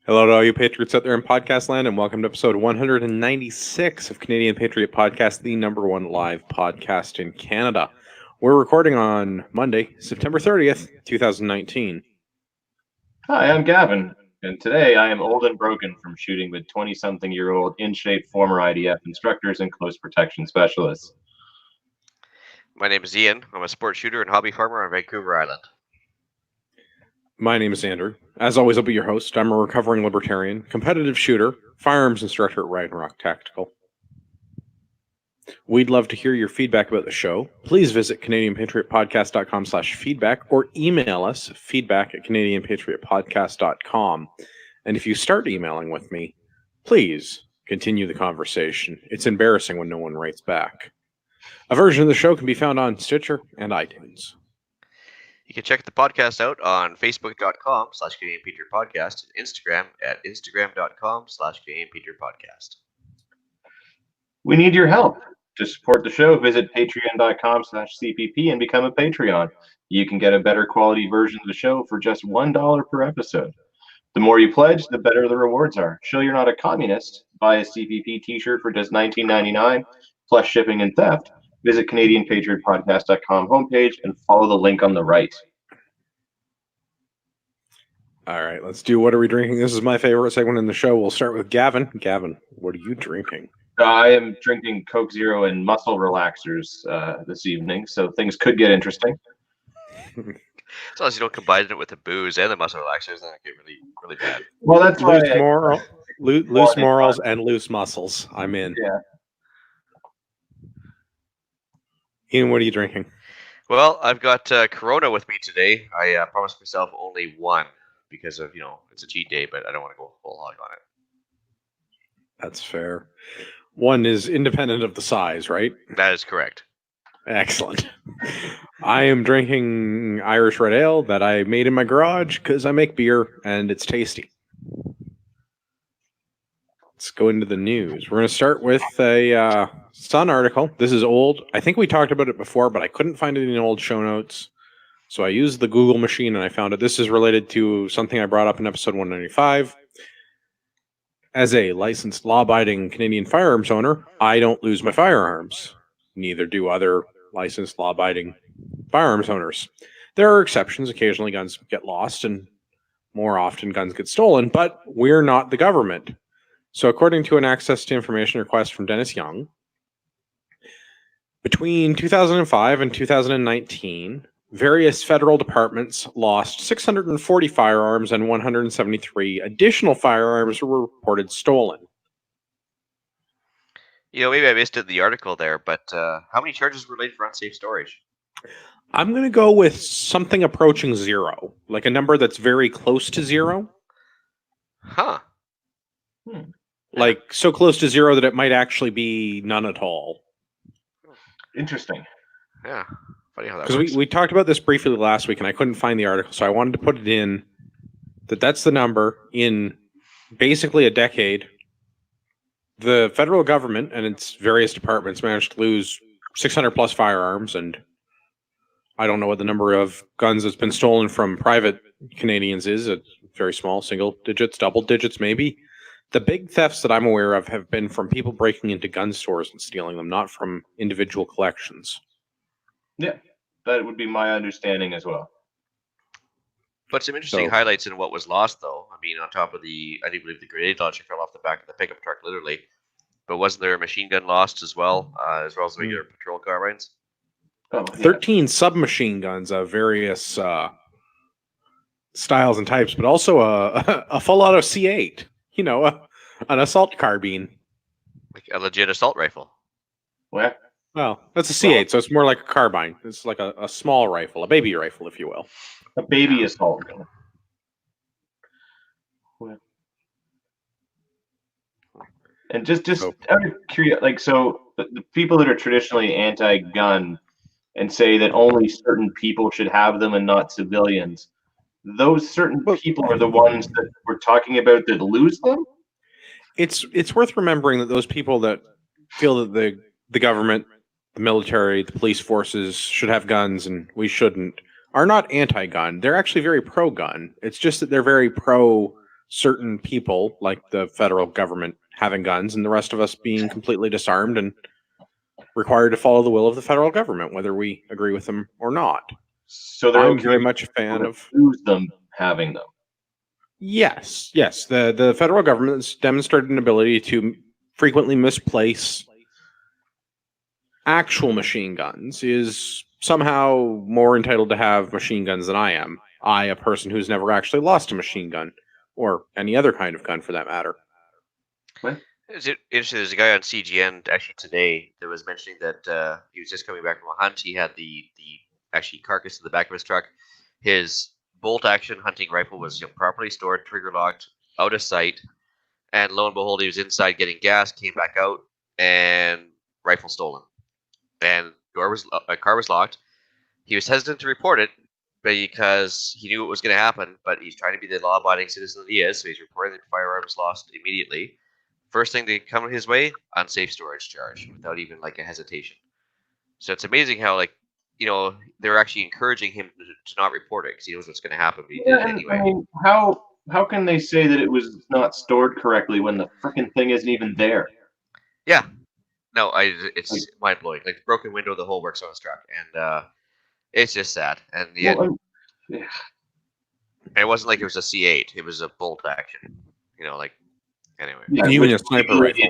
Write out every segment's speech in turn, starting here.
Hello to all you Patriots out there in podcast land, and welcome to episode 196 of Canadian Patriot Podcast, the number one live podcast in Canada. We're recording on Monday, September 30th, 2019. Hi, I'm Gavin, and today I am old and broken from shooting with 20-something-year-old in-shape former IDF instructors and close protection specialists. My name is Ian. I'm a sport shooter and hobby farmer on Vancouver Island. My name is Andrew. As always, I'll be your host. I'm a recovering libertarian, competitive shooter, firearms instructor at Ryan Rock Tactical. We'd love to hear your feedback about the show. Please visit CanadianPatriotPodcast.com/feedback or email us feedback@CanadianPatriotPodcast.com. And if you start emailing with me, please continue the conversation. It's embarrassing when no one writes back. A version of the show can be found on Stitcher and iTunes. You can check the podcast out on Facebook.com/Canadian Patriot Podcast and Instagram at Instagram.com/Canadian Patriot Podcast. We need your help. To support the show, visit patreon.com/CPP and become a Patreon. You can get a better quality version of the show for just $1 per episode. The more you pledge, the better the rewards are. Show you're not a communist. Buy a CPP t-shirt for just $19.99 plus shipping and theft. Visit CanadianPatriotPodcast.com homepage and follow the link on the right. All right, let's do What Are We Drinking? This is my favorite segment in the show. We'll start with Gavin. Gavin, what are you drinking? I am drinking Coke Zero and muscle relaxers this evening, so things could get interesting. As long as you don't combine it with the booze and the muscle relaxers, then it get really, really bad. Well, that's why loose morals and loose muscles. I'm in. Yeah. Ian, what are you drinking? Well, I've got Corona with me today. I promised myself only one because of, it's a cheat day, but I don't want to go full hog on it. That's fair. One is independent of the size, right? That is correct. Excellent. I am drinking Irish Red Ale that I made in my garage because I make beer and it's tasty. Let's go into the news. We're going to start with a Sun article. This is old. I think we talked about it before, but I couldn't find it in old show notes. So I used the Google machine and I found it. This is related to something I brought up in episode 195. As a licensed law-abiding Canadian firearms owner, I don't lose my firearms. Neither do other licensed law-abiding firearms owners. There are exceptions. Occasionally guns get lost and more often guns get stolen, but we're not the government. So according to an access to information request from Dennis Young, between 2005 and 2019, various federal departments lost 640 firearms and 173 additional firearms were reported stolen. Maybe I missed it in the article there, but how many charges were laid for unsafe storage? I'm going to go with something approaching zero, like a number that's very close to zero. Huh. Like so close to zero that it might actually be none at all. Interesting. Yeah. Funny how that works. Because we talked about this briefly last week and I couldn't find the article, so I wanted to put it in that's the number. In basically a decade, the federal government and its various departments managed to lose 600 plus firearms, and I don't know what the number of guns that's been stolen from private Canadians is. It's very small, single digits, double digits maybe. The big thefts that I'm aware of have been from people breaking into gun stores and stealing them, not from individual collections. Yeah, that would be my understanding as well. But some interesting highlights in what was lost, though. I mean, on top of I do believe the grenade launcher fell off the back of the pickup truck, literally. But wasn't there a machine gun lost as well as regular patrol carbines? 13 submachine guns of various styles and types, but also a full auto C8. An assault carbine. Like a legit assault rifle. Well, that's a C8, so it's more like a carbine. It's like a small rifle, a baby rifle, if you will. A baby assault gun. Well. And just out of curiosity, so the people that are traditionally anti-gun and say that only certain people should have them and not civilians, those certain people are the ones that we're talking about that lose them? It's worth remembering that those people that feel that the government, the military, the police forces should have guns and we shouldn't are not anti-gun. They're actually very pro-gun. It's just that they're very pro certain people, like the federal government, having guns, and the rest of us being completely disarmed and required to follow the will of the federal government, whether we agree with them or not. So they're I'm okay very with much a fan people of. that lose them having them. Yes. The federal government has demonstrated an ability to frequently misplace actual machine guns, is somehow more entitled to have machine guns than I am. I, a person who's never actually lost a machine gun, or any other kind of gun for that matter. Is it interesting? There's a guy on CGN actually today that was mentioning that he was just coming back from a hunt. He had the actually carcass in the back of his truck. His bolt action hunting rifle was properly stored, trigger locked, out of sight, and lo and behold, he was inside getting gas, came back out, and rifle stolen. And car was locked. He was hesitant to report it because he knew it was going to happen, but he's trying to be the law-abiding citizen that he is, so he's reporting that firearms lost immediately. First thing to come his way, unsafe storage charge, without even like a hesitation. So it's amazing how they're actually encouraging him to not report it because he knows what's going to happen, but he did it anyway. I mean, how can they say that it was not stored correctly when the freaking thing isn't even there? Yeah, no, it's mind blowing. Like the broken window, the whole works on his truck, and it's just sad. And yet, it wasn't like it was a C8; it was a bolt action. Anyway. Yeah, Even a sniper rifle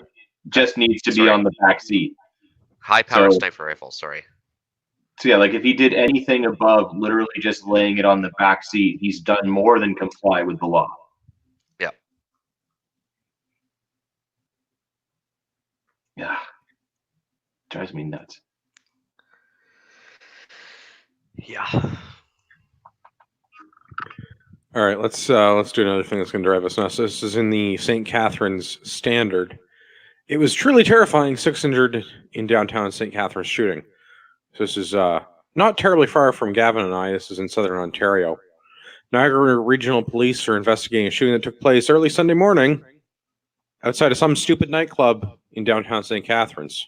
just needs to be on the back seat. High-powered sniper rifle. Sorry. So yeah, like if he did anything above literally just laying it on the back seat, he's done more than comply with the law. Yeah. Yeah. Drives me nuts. Yeah. All right, let's do another thing that's going to drive us nuts. This is in the St. Catharines Standard. It was truly terrifying. 6 injured in downtown St. Catharines shooting. So this is not terribly far from Gavin and I. This is in southern Ontario. Niagara Regional Police are investigating a shooting that took place early Sunday morning outside of some stupid nightclub in downtown St. Catharines,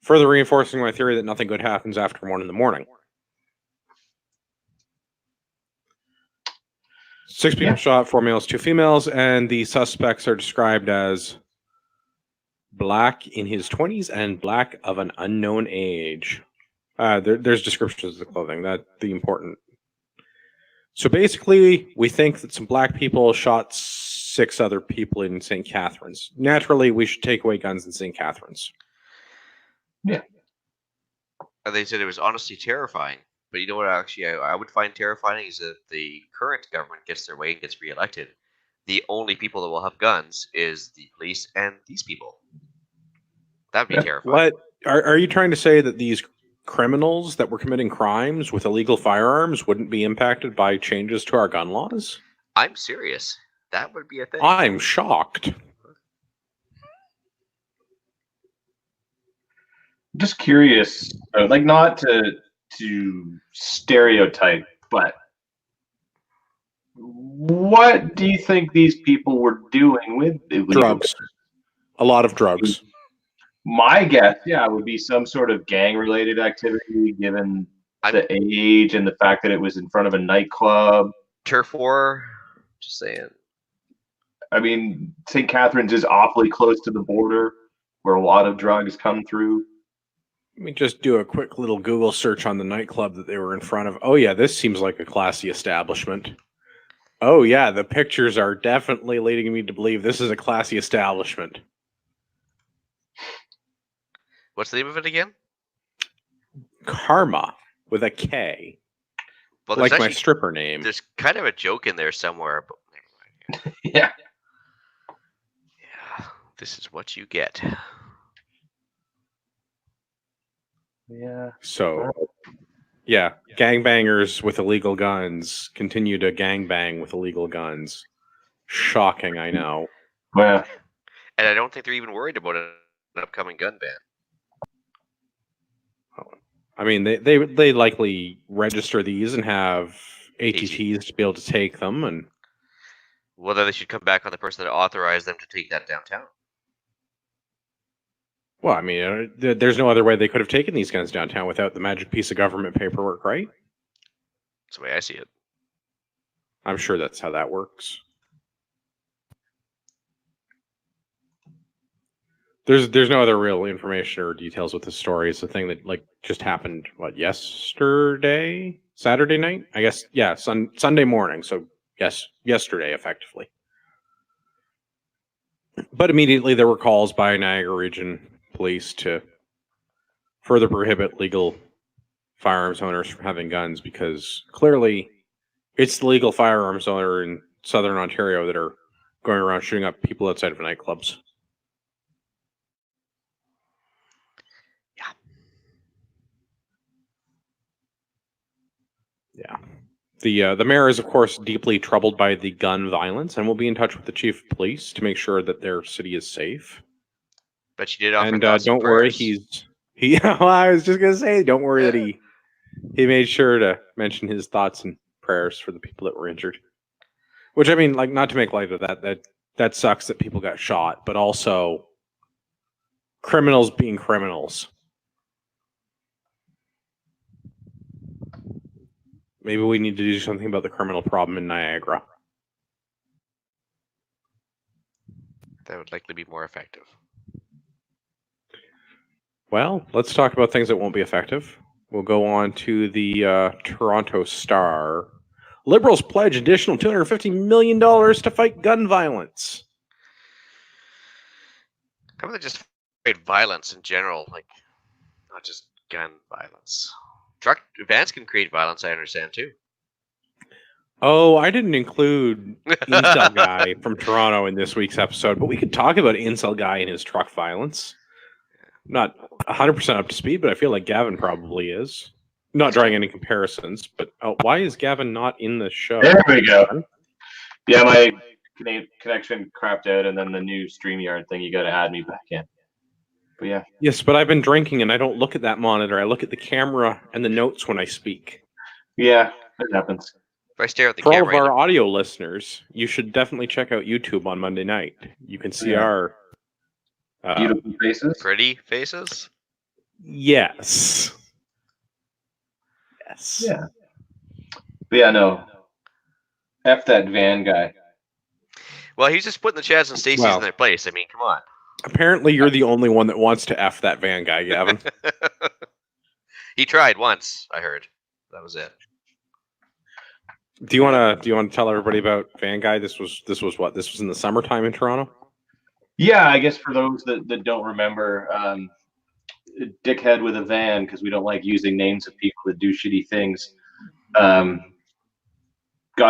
further reinforcing my theory that nothing good happens after 1 in the morning. 6 people shot, 4 males, 2 females, and the suspects are described as black in his 20s and black of an unknown age. There's descriptions of the clothing. That's the important. So basically, we think that some black people shot 6 other people in St. Catharines. Naturally, we should take away guns in St. Catharines. Yeah. And they said it was honestly terrifying. But you know what actually I would find terrifying is that the current government gets their way and gets reelected. The only people that will have guns is the police and these people. That would be terrifying. What? Are you trying to say that these criminals that were committing crimes with illegal firearms wouldn't be impacted by changes to our gun laws? I'm serious. That would be a thing. I'm shocked. Just curious, like not to stereotype, but what do you think these people were doing with illegal drugs? A lot of drugs. My guess, would be some sort of gang-related activity, given the age and the fact that it was in front of a nightclub. Turf war, just saying. I mean, St. Catharines is awfully close to the border, where a lot of drugs come through. Let me just do a quick little Google search on the nightclub that they were in front of. Oh, yeah, this seems like a classy establishment. Oh, yeah, the pictures are definitely leading me to believe this is a classy establishment. What's the name of it again? Karma, with a K. Well, like my stripper name. There's kind of a joke in there somewhere. But never mind. Yeah. Yeah, this is what you get. Yeah. So, yeah, gangbangers with illegal guns continue to gangbang with illegal guns. Shocking, I know. Well, and I don't think they're even worried about an upcoming gun ban. I mean, they likely register these and have ATTs to be able to take them, and whether they should come back on the person that authorized them to take that downtown. Well, I mean, there's no other way they could have taken these guns downtown without the magic piece of government paperwork, right? That's the way I see it. I'm sure that's how that works. There's no other real information or details with the story. It's a thing that just happened. What, yesterday, Saturday night? I guess. Yeah, Sunday morning. So yes, yesterday, effectively. But immediately there were calls by Niagara Region Police to further prohibit legal firearms owners from having guns, because clearly it's the legal firearms owner in Southern Ontario that are going around shooting up people outside of nightclubs. Yeah. The mayor is, of course, deeply troubled by the gun violence and will be in touch with the chief of police to make sure that their city is safe. But she did offer And thoughts and don't worry, prayers. well, I was just gonna say, don't worry that he made sure to mention his thoughts and prayers for the people that were injured. Which, I mean, not to make light of that sucks that people got shot, but also criminals being criminals. Maybe we need to do something about the criminal problem in Niagara. That would likely be more effective. Well, let's talk about things that won't be effective. We'll go on to the Toronto Star. Liberals pledge additional $250 million to fight gun violence. How about they just fight violence in general, not just gun violence? Vans can create violence, I understand too. Oh, I didn't include Incel Guy from Toronto in this week's episode, but we could talk about Incel Guy and his truck violence. Not 100% up to speed, but I feel like Gavin probably is. Not drawing any comparisons, but why is Gavin not in the show? There we go. Yeah, my connection crapped out, and then the new StreamYard thing, you got to add me back in. But yeah. Yes, but I've been drinking, and I don't look at that monitor. I look at the camera and the notes when I speak. Yeah, it happens. If I stare at the For camera, all of our audio listeners, you should definitely check out YouTube on Monday night. You can see our beautiful faces. Pretty faces? Yes. Yes. Yeah. But yeah, no. F that van guy. Well, he's just putting the Chads and Stacey's in their place. I mean, come on. Apparently, you're the only one that wants to F that van guy, Gavin. He tried once, I heard. That was it. Do you want to tell everybody about Van Guy? This was what? This was in the summertime in Toronto? Yeah, I guess for those that don't remember, dickhead with a van, because we don't like using names of people that do shitty things, got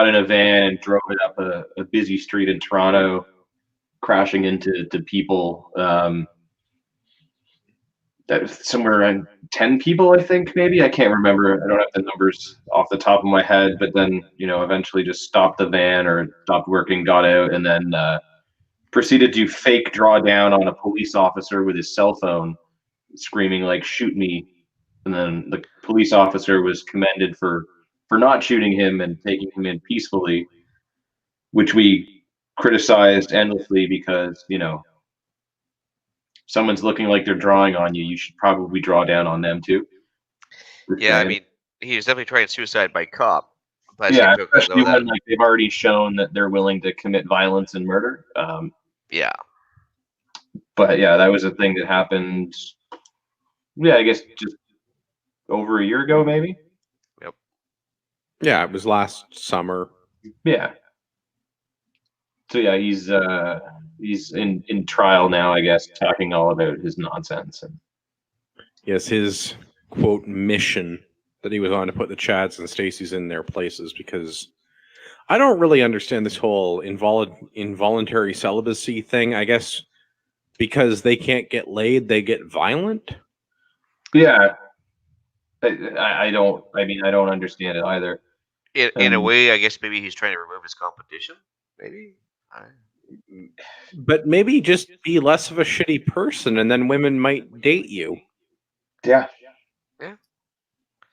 in a van and drove it up a busy street in Toronto, crashing into people. That was somewhere around 10 people, I think, maybe. I can't remember. I don't have the numbers off the top of my head, but then, eventually just stopped the van or stopped working, got out, and then proceeded to fake draw down on a police officer with his cell phone, screaming like, "Shoot me." And then the police officer was commended for not shooting him and taking him in peacefully, which we criticized endlessly because, someone's looking like they're drawing on you, you should probably draw down on them too. Yeah, I mean, he was definitely trying suicide by cop. Yeah, especially when they've already shown that they're willing to commit violence and murder. Yeah. But yeah, that was a thing that happened. Yeah, I guess just over a year ago, maybe. Yep. Yeah, it was last summer. Yeah. So yeah, he's in trial now, I guess, talking all about his nonsense. And yes, his quote mission that he was on to put the Chads and Stacey's in their places, because I don't really understand this whole involuntary celibacy thing. I guess because they can't get laid, they get violent. Yeah, I don't understand it either. In a way, I guess maybe he's trying to remove his competition. Maybe. But maybe just be less of a shitty person, and then women might date you. Yeah. Yeah.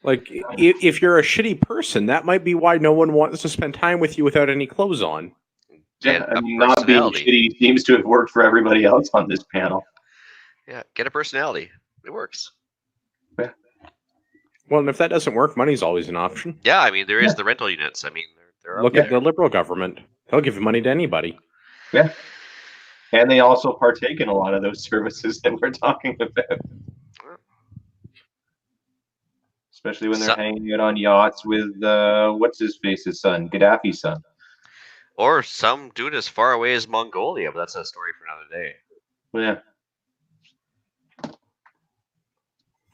Like, if you're a shitty person, that might be why no one wants to spend time with you without any clothes on. Yeah, I mean, not being shitty seems to have worked for everybody else on this panel. Yeah, get a personality. It works. Yeah. Well, and if that doesn't work, money's always an option. Yeah, I mean, there is the rental units. I mean, there are. Look at the Liberal government. They'll give money to anybody. Yeah. And they also partake in a lot of those services that we're talking about. Especially when they're hanging out on yachts with, what's his face's son? Gaddafi's son. Or some dude as far away as Mongolia, but that's a story for another day. Yeah.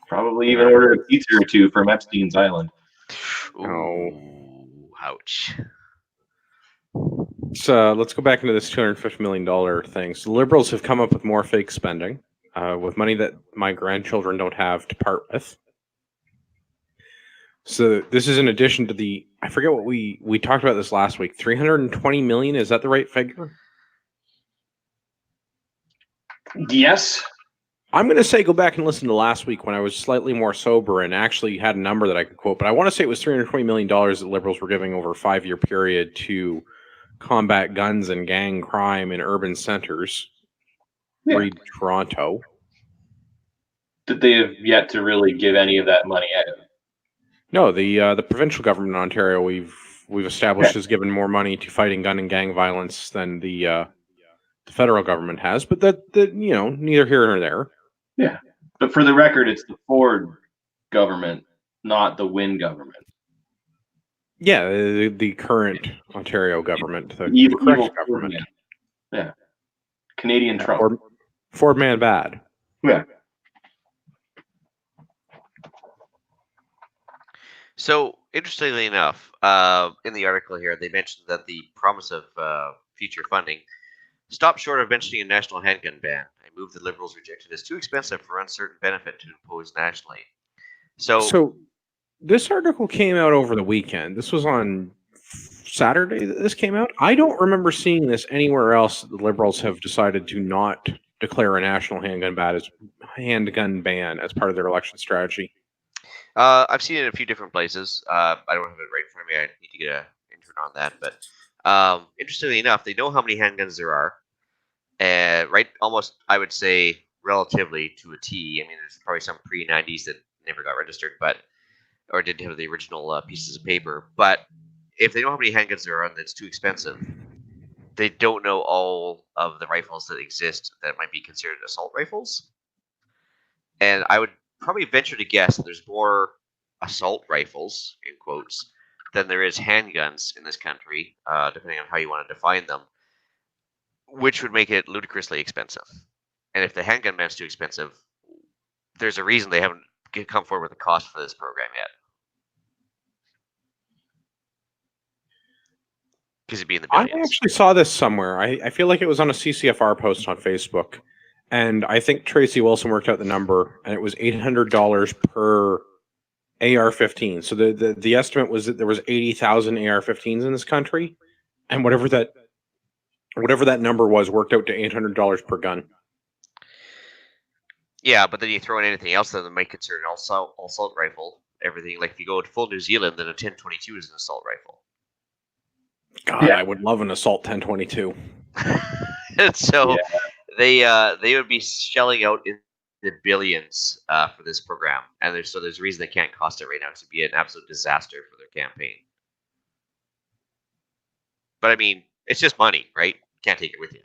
Probably even ordered a pizza or two from Epstein's Island. Ooh, ouch. So let's go back into this $250 million thing. So the Liberals have come up with more fake spending with money that my grandchildren don't have to part with. So this is in addition to the, I forget what we talked about this last week, 320 million. Is that the right figure? Yes. I'm going to say go back and listen to last week when I was slightly more sober and actually had a number that I could quote. But I want to say it was $320 million that Liberals were giving over a 5-year period to combat guns and gang crime in urban centers. Yeah. Read Toronto. That they have yet to really give any of that money out. No, the provincial government in Ontario we've established has given more money to fighting gun and gang violence than the federal government has. But that neither here nor there. Yeah, but for the record, it's the Ford government, not the Wynne government. Yeah, the current Ontario government, the evil government. Man. Yeah, Canadian Trump. Ford man bad. Yeah. So, interestingly enough, in the article here, they mentioned that the promise of future funding stopped short of mentioning a national handgun ban, a move the Liberals rejected as too expensive for uncertain benefit to impose nationally. So this article came out over the weekend. This was on Saturday that this came out. I don't remember seeing this anywhere else. The Liberals have decided to not declare a national handgun ban as part of their election strategy. I've seen it in a few different places. I don't have it right in front of me. I need to get an intern on that. But interestingly enough, they know how many handguns there are. Right, almost, I would say, relatively to a T. I mean, there's probably some pre-90s that never got registered, or didn't have the original pieces of paper. But if they know how many handguns there are and it's too expensive, they don't know all of the rifles that exist that might be considered assault rifles. And I would probably venture to guess that there's more assault rifles, in quotes, than there is handguns in this country, depending on how you want to define them, which would make it ludicrously expensive. And if the handgun ban's too expensive, there's a reason they haven't come forward with a cost for this program yet. Because it'd be in the billions. I actually saw this somewhere. I feel like it was on a CCFR post on Facebook. And I think Tracy Wilson worked out the number, and it was $800 per AR-15. So the estimate was that there was 80,000 AR-15s in this country, and whatever that number was worked out to $800 per gun. Yeah, but then you throw in anything else that might consider an assault rifle. Everything, like if you go to full New Zealand, then a 1022 is an assault rifle. God, yeah. I would love an assault 1022. And so they would be shelling out in the billions for this program, and there's a reason they can't cost it right now. It would be an absolute disaster for their campaign. But I mean, it's just money, right? You can't take it with you.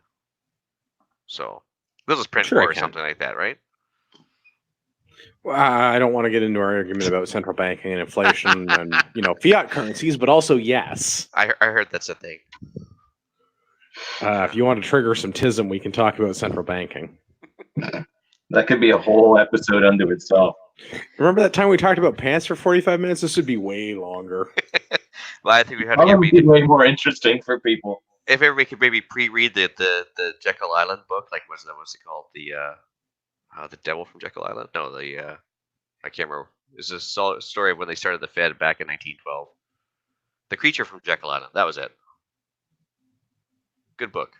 So they'll just print more or something like that, right? Well, I don't want to get into our argument about central banking and inflation and fiat currencies, but also yes. I heard that's a thing. If you want to trigger some tism, we can talk about central banking. That could be a whole episode unto itself. Remember that time we talked about pants for 45 minutes? This would be way longer. Well, I think we have to be way more interesting for people. If everybody could maybe pre-read the Jekyll Island book, like what's it called? The Devil from Jekyll Island? No, I can't remember. It's a story of when they started the Fed back in 1912. The Creature from Jekyll Island. That was it. Good book.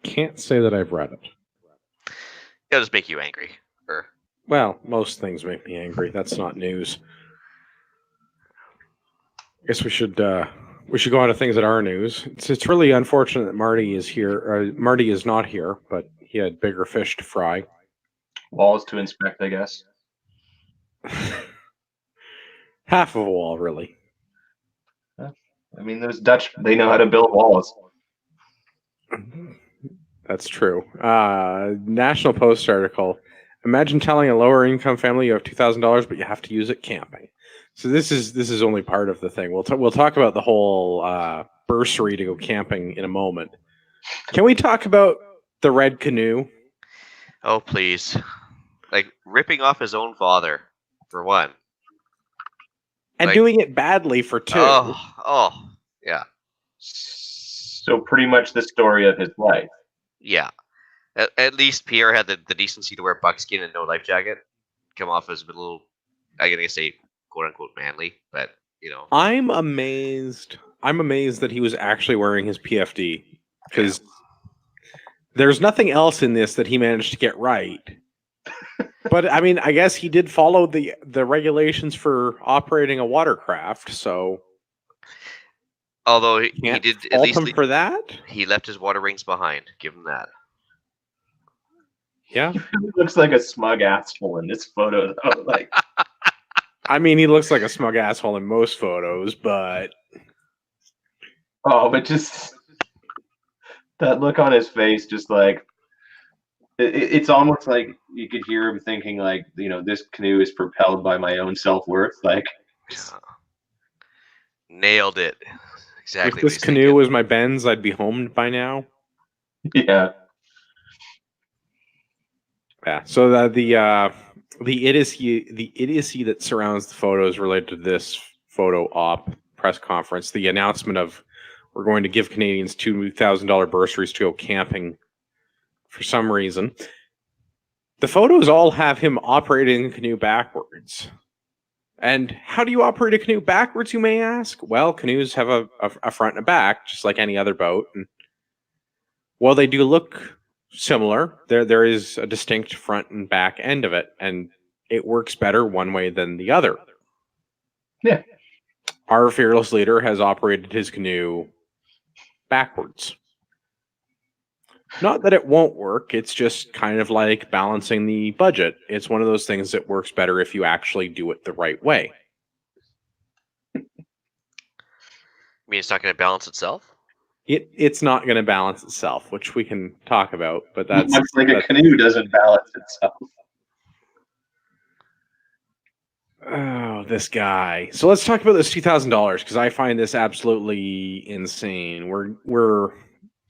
Can't say that I've read it. It'll just make you angry. Well, most things make me angry. That's not news. I guess we should go on to things that are news. It's really unfortunate that Marty is here. Marty is not here, but he had bigger fish to fry. Walls to inspect, I guess. Half of a wall, really. I mean, those Dutch, they know how to build walls. That's true. National Post article. Imagine telling a lower income family you have $2,000, but you have to use it camping. So this is only part of the thing. We'll talk about the whole bursary to go camping in a moment. Can we talk about the red canoe? Oh, please. Like, ripping off his own father, for one. And Like, doing it badly for two. Yeah. So pretty much the story of his life. Yeah. At least Pierre had the decency to wear buckskin and no life jacket. Come off as a little, I gotta say, quote unquote manly, but you know. I'm amazed that he was actually wearing his PFD, because there's nothing else in this that he managed to get right. But I mean, I guess he did follow the regulations for operating a watercraft, so Although he can't did at fault least him for that. he left his water rings behind. Give him that. Yeah, He looks like a smug asshole in this photo, though. Like, I mean, he looks like a smug asshole in most photos, but but just that look on his face, just like it's almost like you could hear him thinking, like, this canoe is propelled by my own self-worth. Like, Nailed it. Exactly. if what this he's canoe thinking. was my Benz, I'd be home by now. yeah. Yeah. So the idiocy that surrounds the photos related to this photo op press conference, the announcement of we're going to give Canadians $2,000 bursaries to go camping for some reason. The photos all have him operating a canoe backwards. And how do you operate a canoe backwards, you may ask? Well, canoes have a front and a back, just like any other boat. And while they do look similar, there is a distinct front and back end of it, and it works better one way than the other. Yeah. Our fearless leader has operated his canoe backwards. Not that it won't work, it's just kind of like balancing the budget. It's one of those things that works better if you actually do it the right way. I mean, it's not going to balance itself. It's not going to balance itself, which we can talk about, but that's much like a canoe doesn't balance itself. Oh, this guy. So let's talk about this $2,000, because I find this absolutely insane. We're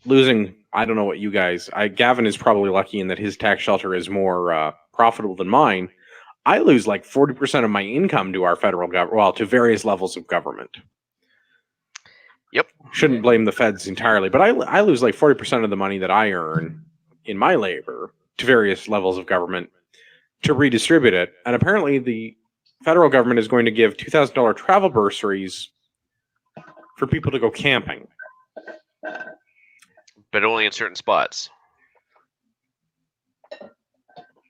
losing. I don't know what you guys. Gavin is probably lucky in that his tax shelter is more profitable than mine. I lose like 40% of my income to our federal government, well, to various levels of government. Yep. Shouldn't blame the feds entirely, but I lose like 40% of the money that I earn in my labor to various levels of government to redistribute it. And apparently the federal government is going to give $2,000 travel bursaries for people to go camping. But only in certain spots.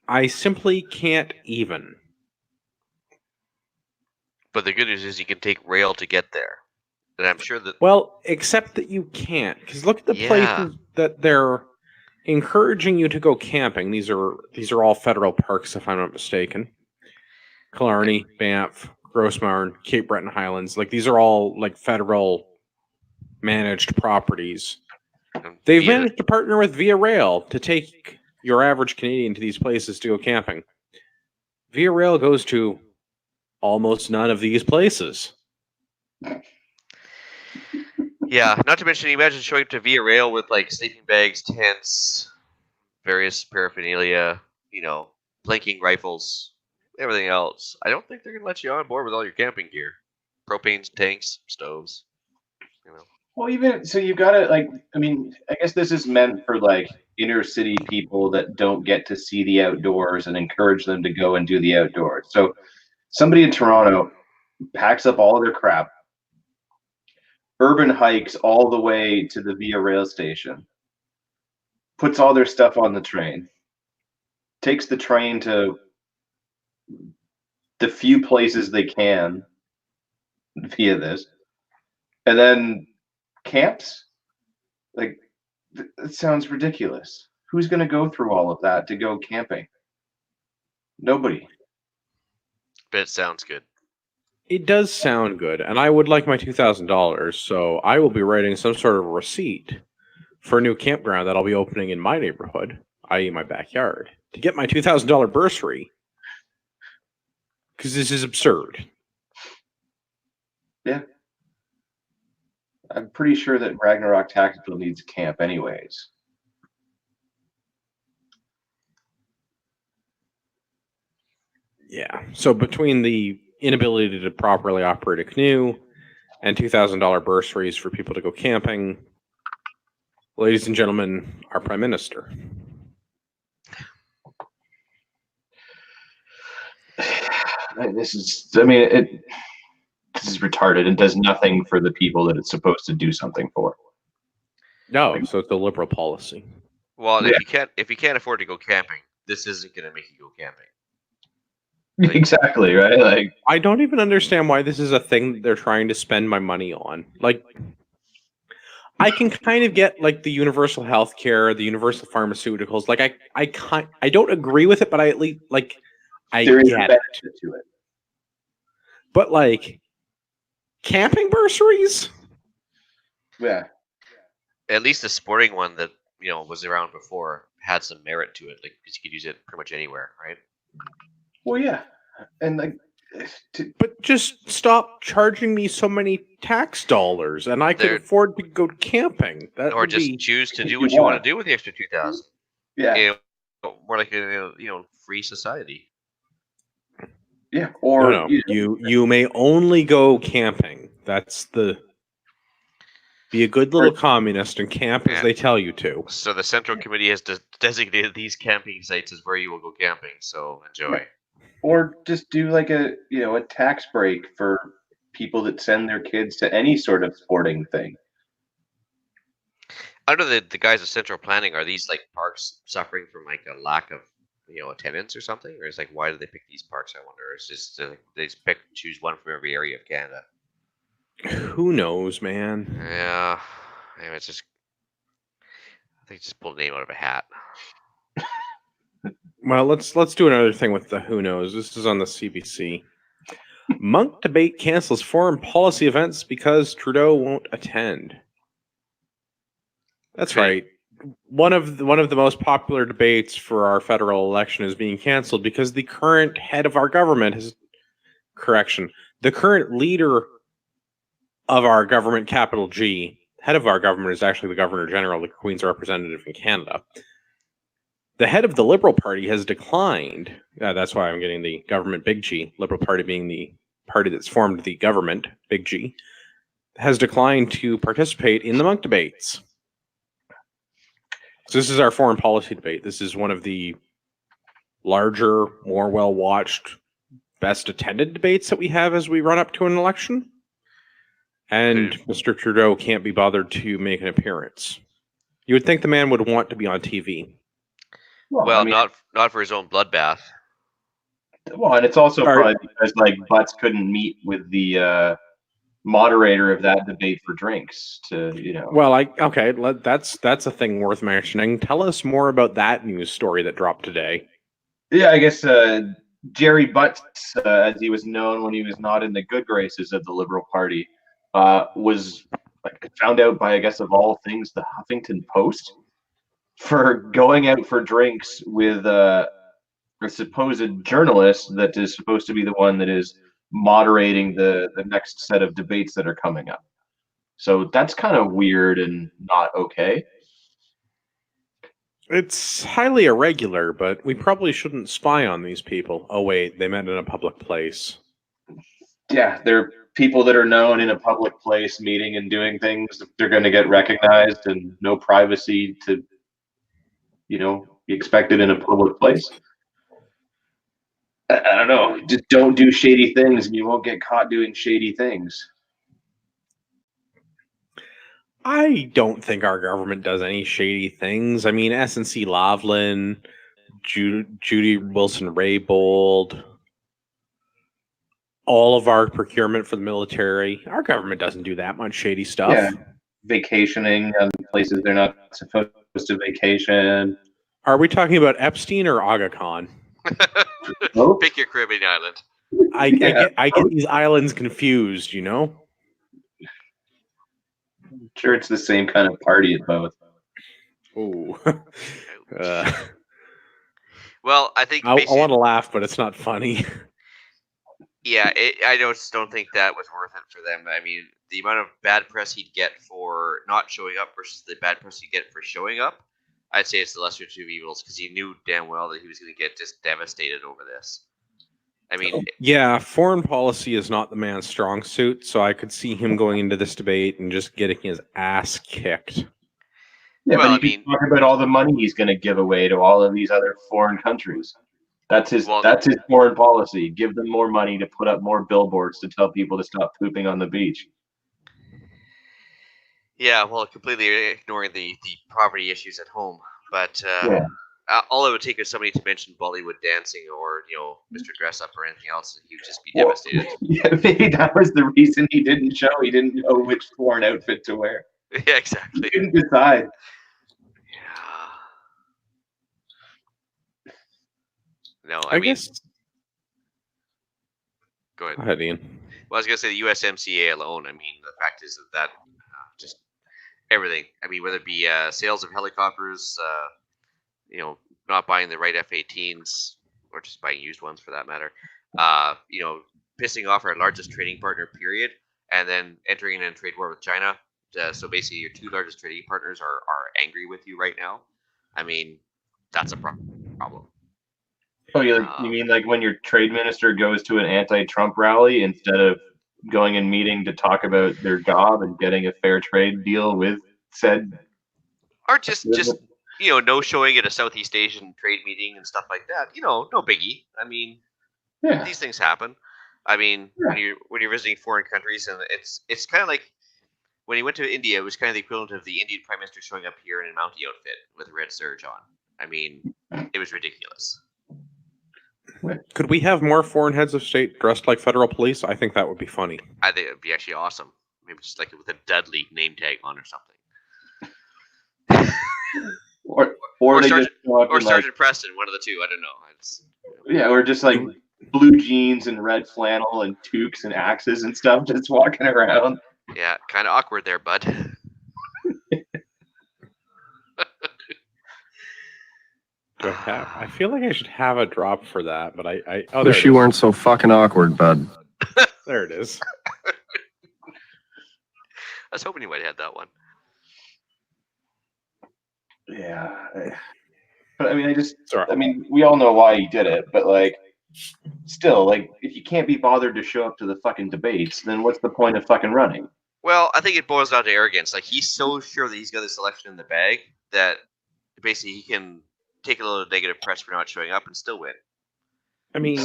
I simply can't even. But the good news is you can take rail to get there. And I'm sure that... Well, except that you can't. Because look at the places that they're encouraging you to go camping. These are all federal parks, if I'm not mistaken. Killarney, Banff, Grossmoor, Cape Breton Highlands. Like, these are all like federal managed properties. They've managed to partner with Via Rail to take your average Canadian to these places to go camping. Via Rail goes to almost none of these places. Yeah, not to mention, imagine showing up to Via Rail with like sleeping bags, tents, various paraphernalia, blinking rifles, everything else. I don't think they're going to let you on board with all your camping gear. Propane tanks, stoves, Well, even so, you've got to, I guess this is meant for like inner city people that don't get to see the outdoors and encourage them to go and do the outdoors. So somebody in Toronto packs up all of their crap, urban hikes all the way to the Via Rail station, puts all their stuff on the train, takes the train to the few places they can via this, and then camps. Like, it sounds ridiculous. Who's going to go through all of that to go camping? Nobody. But it sounds good. It does sound good, and I would like my $2,000, so I will be writing some sort of receipt for a new campground that'll be opening in my neighborhood, i.e., my backyard, to get my $2,000 bursary. Because this is absurd. Yeah. I'm pretty sure that Ragnarok Tactical needs a camp anyways. Yeah. So between the inability to properly operate a canoe and $2,000 bursaries for people to go camping, ladies and gentlemen, our Prime Minister. This is retarded and does nothing for the people that it's supposed to do something for. No, so it's a liberal policy. Well, Yeah. if you can't afford to go camping, this isn't going to make you go camping. Exactly, right? Like, I don't even understand why this is a thing that they're trying to spend my money on. Like, I can kind of get like the universal health care, the universal pharmaceuticals. Like, I don't agree with it, but I at least like I there is a get it. benefit to it. But like, camping bursaries? Yeah. At least the sporting one that was around before had some merit to it, like because you could use it pretty much anywhere, right? Well, yeah, and like, But just stop charging me so many tax dollars, and I could afford to go camping. That or would just be... choose to if do you what you want want. to do with the extra 2,000. yeah, More like a free society. yeah, or No. You may only go camping. That's the... Be a good little communist and camp as they tell you to. So the Central Committee has designated these camping sites as where you will go camping. So enjoy. or just do like a tax break for people that send their kids to any sort of sporting thing. Under the guise of central planning, are these like parks suffering from like a lack of attendance or something, or is like why do they pick these parks? I wonder. It's just they just choose one from every area of Canada. Who knows, man? Yeah, anyway, it's just I think just pulled a name out of a hat. Well, let's do another thing with the who knows. This is on the CBC. Monk debate cancels foreign policy events because Trudeau won't attend. That's right. One of the most popular debates for our federal election is being canceled because the current head of our government the current leader of our government, capital G, head of our government is actually the Governor General, the Queen's representative in Canada. The head of the Liberal Party has declined. That's why I'm getting the government, big G, Liberal Party being the party that's formed the government, big G, has declined to participate in the Monk debates. So this is our foreign policy debate. This is one of the larger, more well-watched, best attended debates that we have as we run up to an election. And Mr. Trudeau can't be bothered to make an appearance. You would think the man would want to be on TV. Well, not for his own bloodbath. Well, and it's also probably because like Butts couldn't meet with the moderator of that debate for drinks to Well, that's a thing worth mentioning. Tell us more about that news story that dropped today. Yeah, I guess Jerry Butts, as he was known when he was not in the good graces of the Liberal Party, was found out by, I guess, of all things, the Huffington Post for going out for drinks with a supposed journalist that is supposed to be the one that is moderating the next set of debates that are coming up. So that's kind of weird and not okay. It's highly irregular, but we probably shouldn't spy on these people. Oh wait, they met in a public place. Yeah, they're people that are known in a public place meeting and doing things. They're going to get recognized and no privacy to be expected in a public place. I don't know. Just don't do shady things and you won't get caught doing shady things. I don't think our government does any shady things. I mean, SNC Lavalin, Judy Wilson-Raybould, all of our procurement for the military. Our government doesn't do that much shady stuff. Yeah, vacationing on places they're not supposed to vacation. Are we talking about Epstein or Aga Khan? Pick your Caribbean island. I get these islands confused, I'm sure it's the same kind of party at both. Oh. Well, I think I basically, want to laugh, but it's not funny. yeah, I just don't think that was worth it for them. I mean, the amount of bad press he'd get for not showing up versus the bad press he'd get for showing up, I'd say it's the lesser of two evils because he knew damn well that he was going to get just devastated over this. I mean, Yeah, foreign policy is not the man's strong suit, so I could see him going into this debate and just getting his ass kicked. Yeah, Well, but I he mean- can talk about all the money he's going to give away to all of these other foreign countries. That's his. Well- That's his foreign policy. Give them more money to put up more billboards to tell people to stop pooping on the beach. yeah, well, completely ignoring the poverty issues at home. But Yeah. all it would take is somebody to mention Bollywood dancing or Mr. Dress Up or anything else, and he would just be Well, devastated. yeah, maybe that was the reason he didn't show. He didn't know which foreign outfit to wear. Yeah, He exactly. couldn't decide. No, I guess. Go ahead. Go ahead, Ian. Well, I was gonna say the USMCA alone. I mean, the fact is that just everything. I mean, whether it be sales of helicopters, not buying the right F-18s or just buying used ones for that matter. Pissing off our largest trading partner, period, and then entering in a trade war with China. So basically, your two largest trading partners are angry with you right now. I mean, that's a problem. Oh, you mean like when your trade minister goes to an anti-Trump rally instead of going and meeting to talk about their job and getting a fair trade deal with said, or just no showing at a Southeast Asian trade meeting and stuff like that. No biggie. I mean, yeah, these things happen. I mean, when you're visiting foreign countries, and it's kind of like when he went to India, it was kind of the equivalent of the Indian Prime Minister showing up here in a Mountie outfit with a red serge on. I mean, it was ridiculous. Could we have more foreign heads of state dressed like federal police? I think that would be funny. I think it would be actually awesome. Maybe just like with a Dudley name tag on or something. or Sergeant Preston, one of the two. I don't know. Or just like blue jeans and red flannel and toques and axes and stuff, just walking around. Yeah, kind of awkward there, bud. I feel like I should have a drop for that, but I wish you weren't so fucking awkward, bud. There it is. I was hoping you might have had that one. Yeah, but I mean, we all know why he did it, but like, still, like, if you can't be bothered to show up to the fucking debates, then what's the point of fucking running? Well, I think it boils down to arrogance. Like, he's so sure that he's got this election in the bag that basically he can take a little negative press for not showing up and still win. I mean,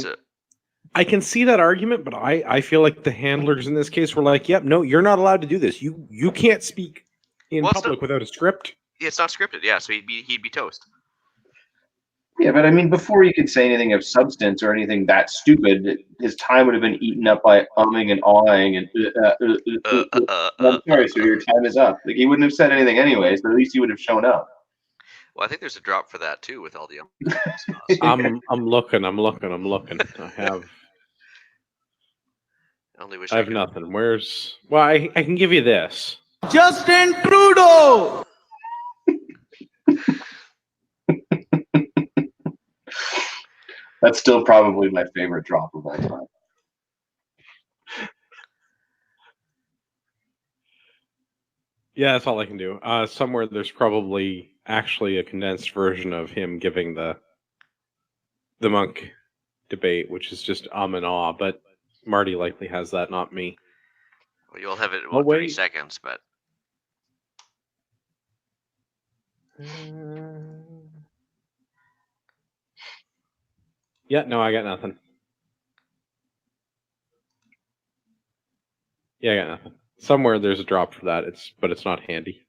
I can see that argument, but I feel like the handlers in this case were like, "Yep, no, you're not allowed to do this. You can't speak in public without a script." It's not scripted, yeah. So he'd be toast. Yeah, but I mean, before you could say anything of substance or anything that stupid, his time would have been eaten up by umming and awing and. I'm sorry, sir, your time is up. Like, he wouldn't have said anything anyways, but at least he would have shown up. Well, I think there's a drop for that too with all the. I'm looking. I have. I have nothing. Where's? Well, I can give you this. Justin Trudeau. That's still probably my favorite drop of all time. Yeah, that's all I can do. Somewhere there's probably actually a condensed version of him giving the monk debate, which is just and ah, but Marty likely has that, not me. Well, you'll have it in 30 seconds, but. Yeah, no, I got nothing. Yeah, I got nothing. Somewhere there's a drop for that. But it's not handy.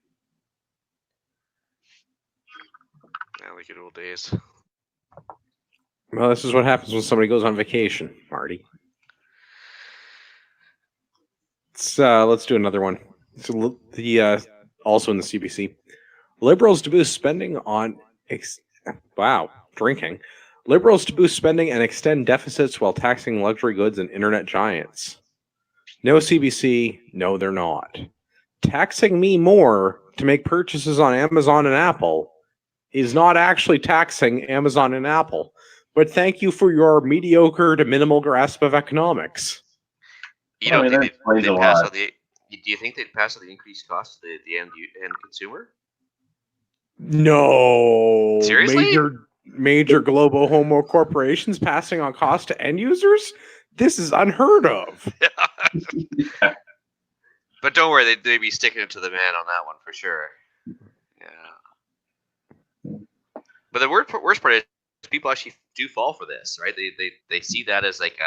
Yeah, like good old days. Well, this is what happens when somebody goes on vacation, Marty. Let's do another one. So also in the CBC, Liberals to boost spending on drinking. Liberals to boost spending and extend deficits while taxing luxury goods and internet giants. No CBC, no, they're not. taxing me more to make purchases on Amazon and Apple is not actually taxing Amazon and Apple. But thank you for your mediocre to minimal grasp of economics. You don't think explains they'd a pass lot. on the? Do you think they'd pass on the increased cost to the end consumer? No. Seriously? Major global homo corporations passing on cost to end users? This is unheard of. But don't worry, they'd be sticking it to the man on that one for sure. Yeah. But the worst part is people actually do fall for this, right? They see that as like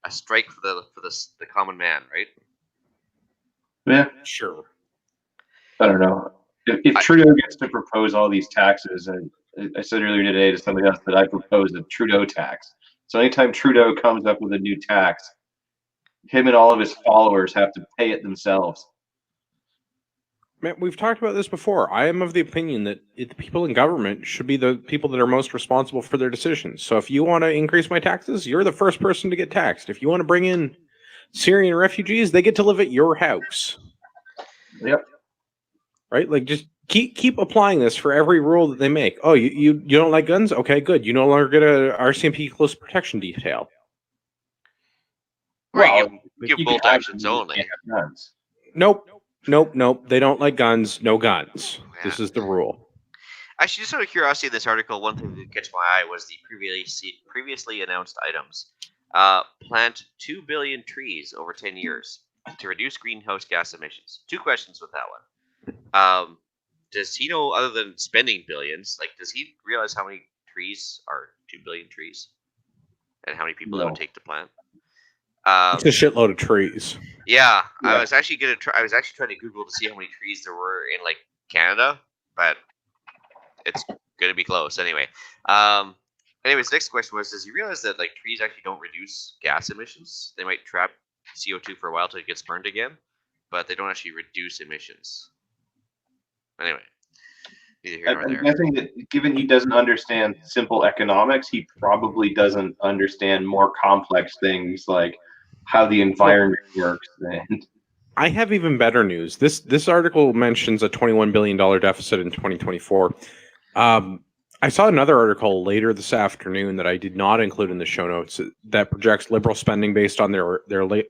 a strike for the common man, right? Yeah, Sure. I don't know. If Trudeau gets to propose all these taxes, and I said earlier today to somebody else that I proposed a Trudeau tax. So anytime Trudeau comes up with a new tax, him and all of his followers have to pay it themselves. Man, we've talked about this before. I am of the opinion that the people in government should be the people that are most responsible for their decisions. So if you want to increase my taxes, you're the first person to get taxed. If you want to bring in Syrian refugees, they get to live at your house. Yep. Right? Like, just keep applying this for every rule that they make. Oh, you don't like guns? Okay, good. You no longer get a RCMP close protection detail. Right, Well, give you bolt can actions absolutely only. have guns. Nope. They don't like guns. No guns. Yeah. This is the rule. Actually, just out of curiosity, in this article, one thing that catch my eye was the previously announced items. Plant 2 billion trees over 10 years to reduce greenhouse gas emissions. 2 questions with that one. Does he know, other than spending billions, like, does he realize how many trees are 2 billion trees? And how many people it would take to plant? It's a shitload of trees. Yeah, Yeah. I was actually trying to Google to see how many trees there were in like Canada, but it's gonna be close anyway. Anyways, next question was: does he realize that like trees actually don't reduce gas emissions? They might trap CO2 for a while till it gets burned again, but they don't actually reduce emissions. Anyway, neither here nor I'm there. guessing that given he doesn't understand simple economics, he probably doesn't understand more complex things like how the environment works. And I have even better news. This article mentions a $21 billion deficit in 2024. I saw another article later this afternoon that I did not include in the show notes that projects liberal spending based on their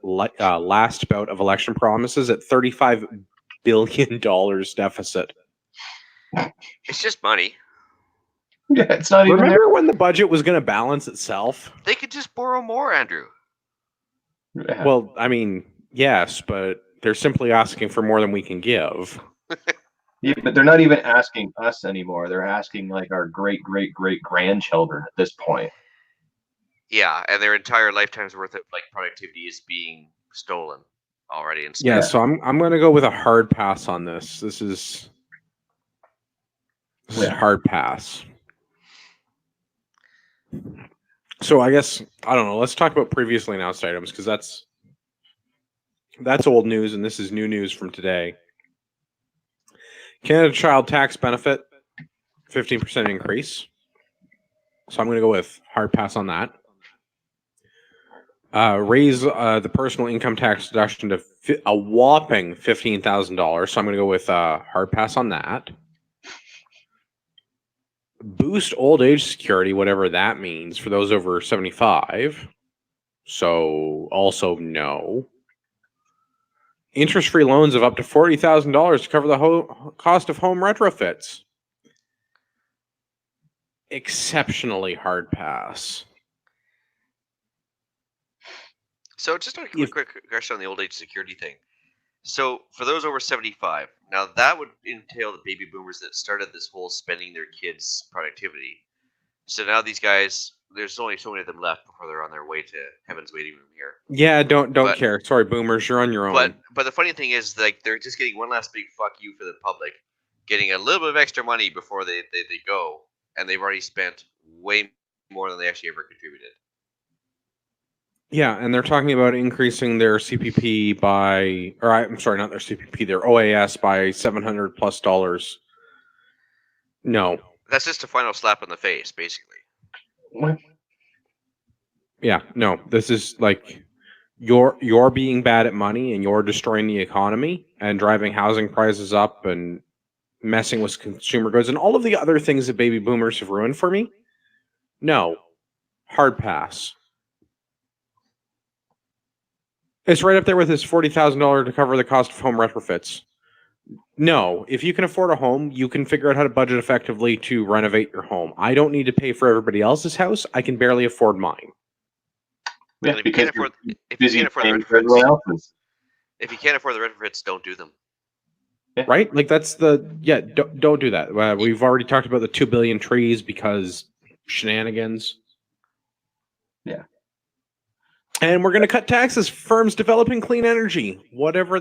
last bout of election promises at $35 billion deficit. It's just money. yeah, it's not even there. Remember when the budget was going to balance itself? They could just borrow more, Andrew. Yeah. Well, I mean, yes, but they're simply asking for more than we can give. Yeah, but they're not even asking us anymore. They're asking like our great grandchildren at this point. Yeah, and their entire lifetime's worth of like productivity is being stolen already. And Yeah, so I'm going to go with a hard pass on this. This is a hard pass. So I guess, I don't know, let's talk about previously announced items, because that's old news, and this is new news from today. Canada Child Tax Benefit, 15% increase. So I'm going to go with hard pass on that. Raise the personal income tax deduction to a whopping $15,000. So I'm going to go with hard pass on that. Boost old age security, whatever that means, for those over 75. So also no. Interest-free loans of up to $40,000 to cover the cost of home retrofits. Exceptionally hard pass. So just a quick question on the old age security thing. So for those over 75, now that would entail the baby boomers that started this whole spending their kids' productivity. So now these guys, there's only so many of them left before they're on their way to heaven's waiting room here. Yeah, don't care. Sorry, boomers, you're on your own. But the funny thing is, like, they're just getting one last big fuck you for the public, getting a little bit of extra money before they go, and they've already spent way more than they actually ever contributed. Yeah, and they're talking about increasing their CPP by, or I'm sorry, not their CPP, their OAS by $700+. No. That's just a final slap in the face, basically. What? Yeah, no. This is like you're being bad at money and you're destroying the economy and driving housing prices up and messing with consumer goods and all of the other things that baby boomers have ruined for me. No, hard pass. It's right up there with this $40,000 to cover the cost of home retrofits. No, if you can afford a home, you can figure out how to budget effectively to renovate your home. I don't need to pay for everybody else's house. I can barely afford mine. Yeah, If you because can't afford, you're if you busy can't afford the paying for everyone retrofits, else's. if you can't afford the retrofits, don't do them. Right? Like that's the don't do that. We've already talked about the 2 billion trees because shenanigans. Yeah. And we're going to cut taxes for firms developing clean energy, whatever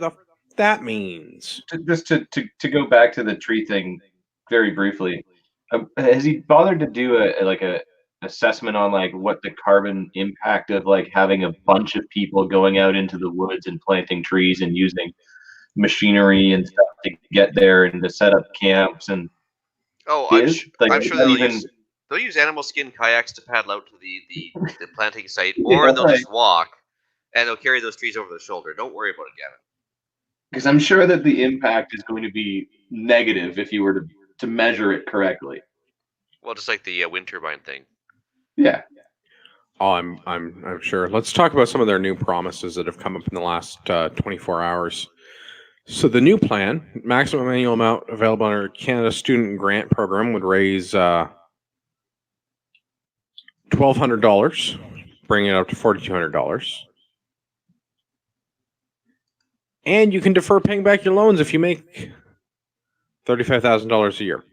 that means. Just to go back to the tree thing very briefly, has he bothered to do a assessment on like what the carbon impact of like having a bunch of people going out into the woods and planting trees and using machinery and stuff to get there and to set up camps and Oh, is like I'm sure not they'll use animal skin kayaks to paddle out to the planting site, Yeah, or they'll right. just walk and they'll carry those trees over their shoulder. Don't worry about it, Gavin. because I'm sure that the impact is going to be negative if you were to measure it correctly. Well, just like the wind turbine thing. Yeah. Oh, I'm sure. Let's talk about some of their new promises that have come up in the last 24 hours. So the new plan, maximum annual amount available under Canada Student Grant Program, would raise $1,200, bringing it up to $4,200. And you can defer paying back your loans if you make $35,000 a year.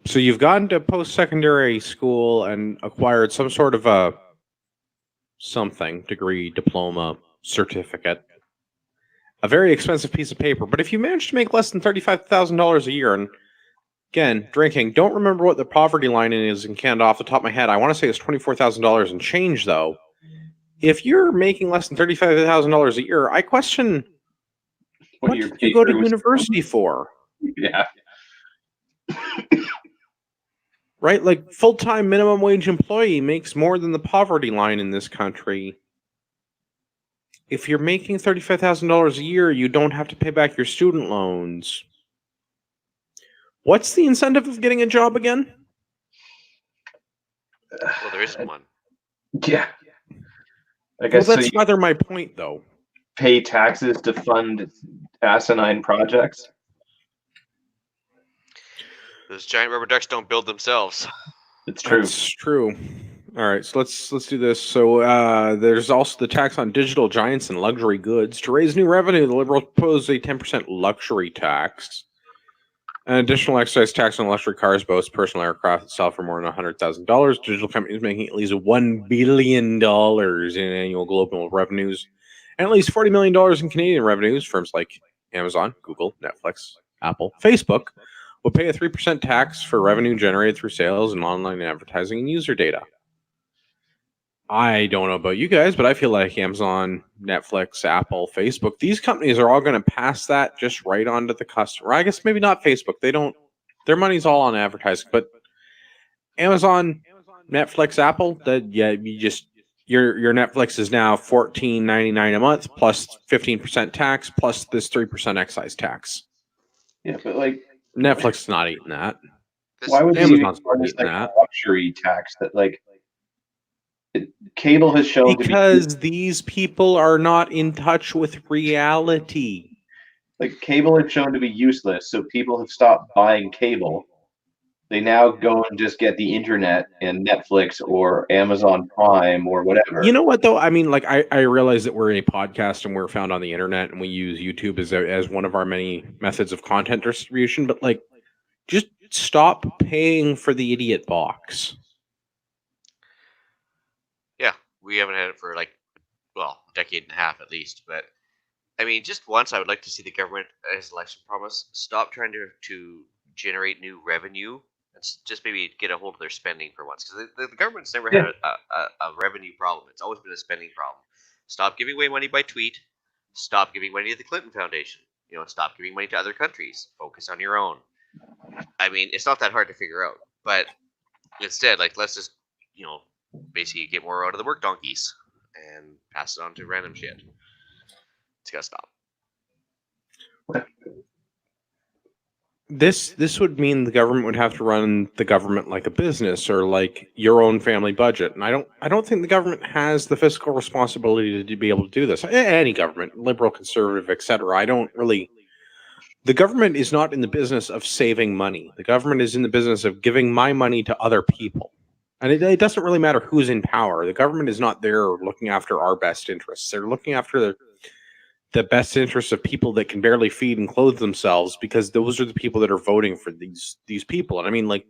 So you've gone to post-secondary school and acquired some sort of a something, degree, diploma, certificate, a very expensive piece of paper. But if you manage to make less than $35,000 a year, and again, drinking, don't remember what the poverty line is in Canada off the top of my head. I want to say it's $24,000 and change, though. If you're making less than $35,000 a year, I question what did you go to university for? Yeah. Right? Like, full-time minimum wage employee makes more than the poverty line in this country. If you're making $35,000 a year, you don't have to pay back your student loans. What's the incentive of getting a job again? Well, there isn't one. Yeah. I Well, guess that's so. You rather my point, though. pay taxes to fund asinine projects. Those giant rubber ducks don't build themselves. It's true. That's true. All right, so let's do this. So there's also the tax on digital giants and luxury goods. To raise new revenue, the Liberals propose a 10% luxury tax. An additional excise tax on luxury cars, boats, personal aircraft that sell for more than $100,000. Digital companies making at least $1 billion in annual global revenues, and at least $40 million in Canadian revenues. Firms like Amazon, Google, Netflix, Apple, Facebook will pay a 3% tax for revenue generated through sales and online advertising and user data. I don't know about you guys, but I feel like Amazon, Netflix, Apple, Facebook, these companies are all going to pass that just right on to the customer. I guess maybe not Facebook. They don't, their money's all on advertising, but Amazon, Netflix, Apple, your Netflix is now $14.99 a month plus 15% tax plus this 3% excise tax. Yeah, but like Netflix is not eating that. why would they Amazon's even not this eating like that. luxury tax that like cable has shown Because these people are not in touch with reality. like cable has shown to be useless, so people have stopped buying cable. They now go and just get the internet and Netflix or Amazon Prime or whatever. You know what, though? I mean, like, I realize that we're a podcast and we're found on the internet and we use YouTube as one of our many methods of content distribution, but, like, just stop paying for the idiot box. Yeah, we haven't had it for like, well, a decade and a half at least. But I mean, just once, I would like to see the government, as election promise, stop trying to generate new revenue and just maybe get a hold of their spending for once. Because the government's never had a revenue problem. It's always been a spending problem. Stop giving away money by tweet. Stop giving money to the Clinton Foundation. You know, stop giving money to other countries. Focus on your own. I mean, it's not that hard to figure out. But instead, like, let's just, you know, basically get more out of the work donkeys and pass it on to random shit. It's gotta stop. This would mean the government would have to run the government like a business or like your own family budget, and I don't think the government has the fiscal responsibility to be able to do this. Any government, liberal, conservative, etc. I don't really. The government is not in the business of saving money. The government is in the business of giving my money to other people, and it doesn't really matter who's in power. The government is not there looking after our best interests. They're looking after the best interests of people that can barely feed and clothe themselves, because those are the people that are voting for these people. And I mean, like,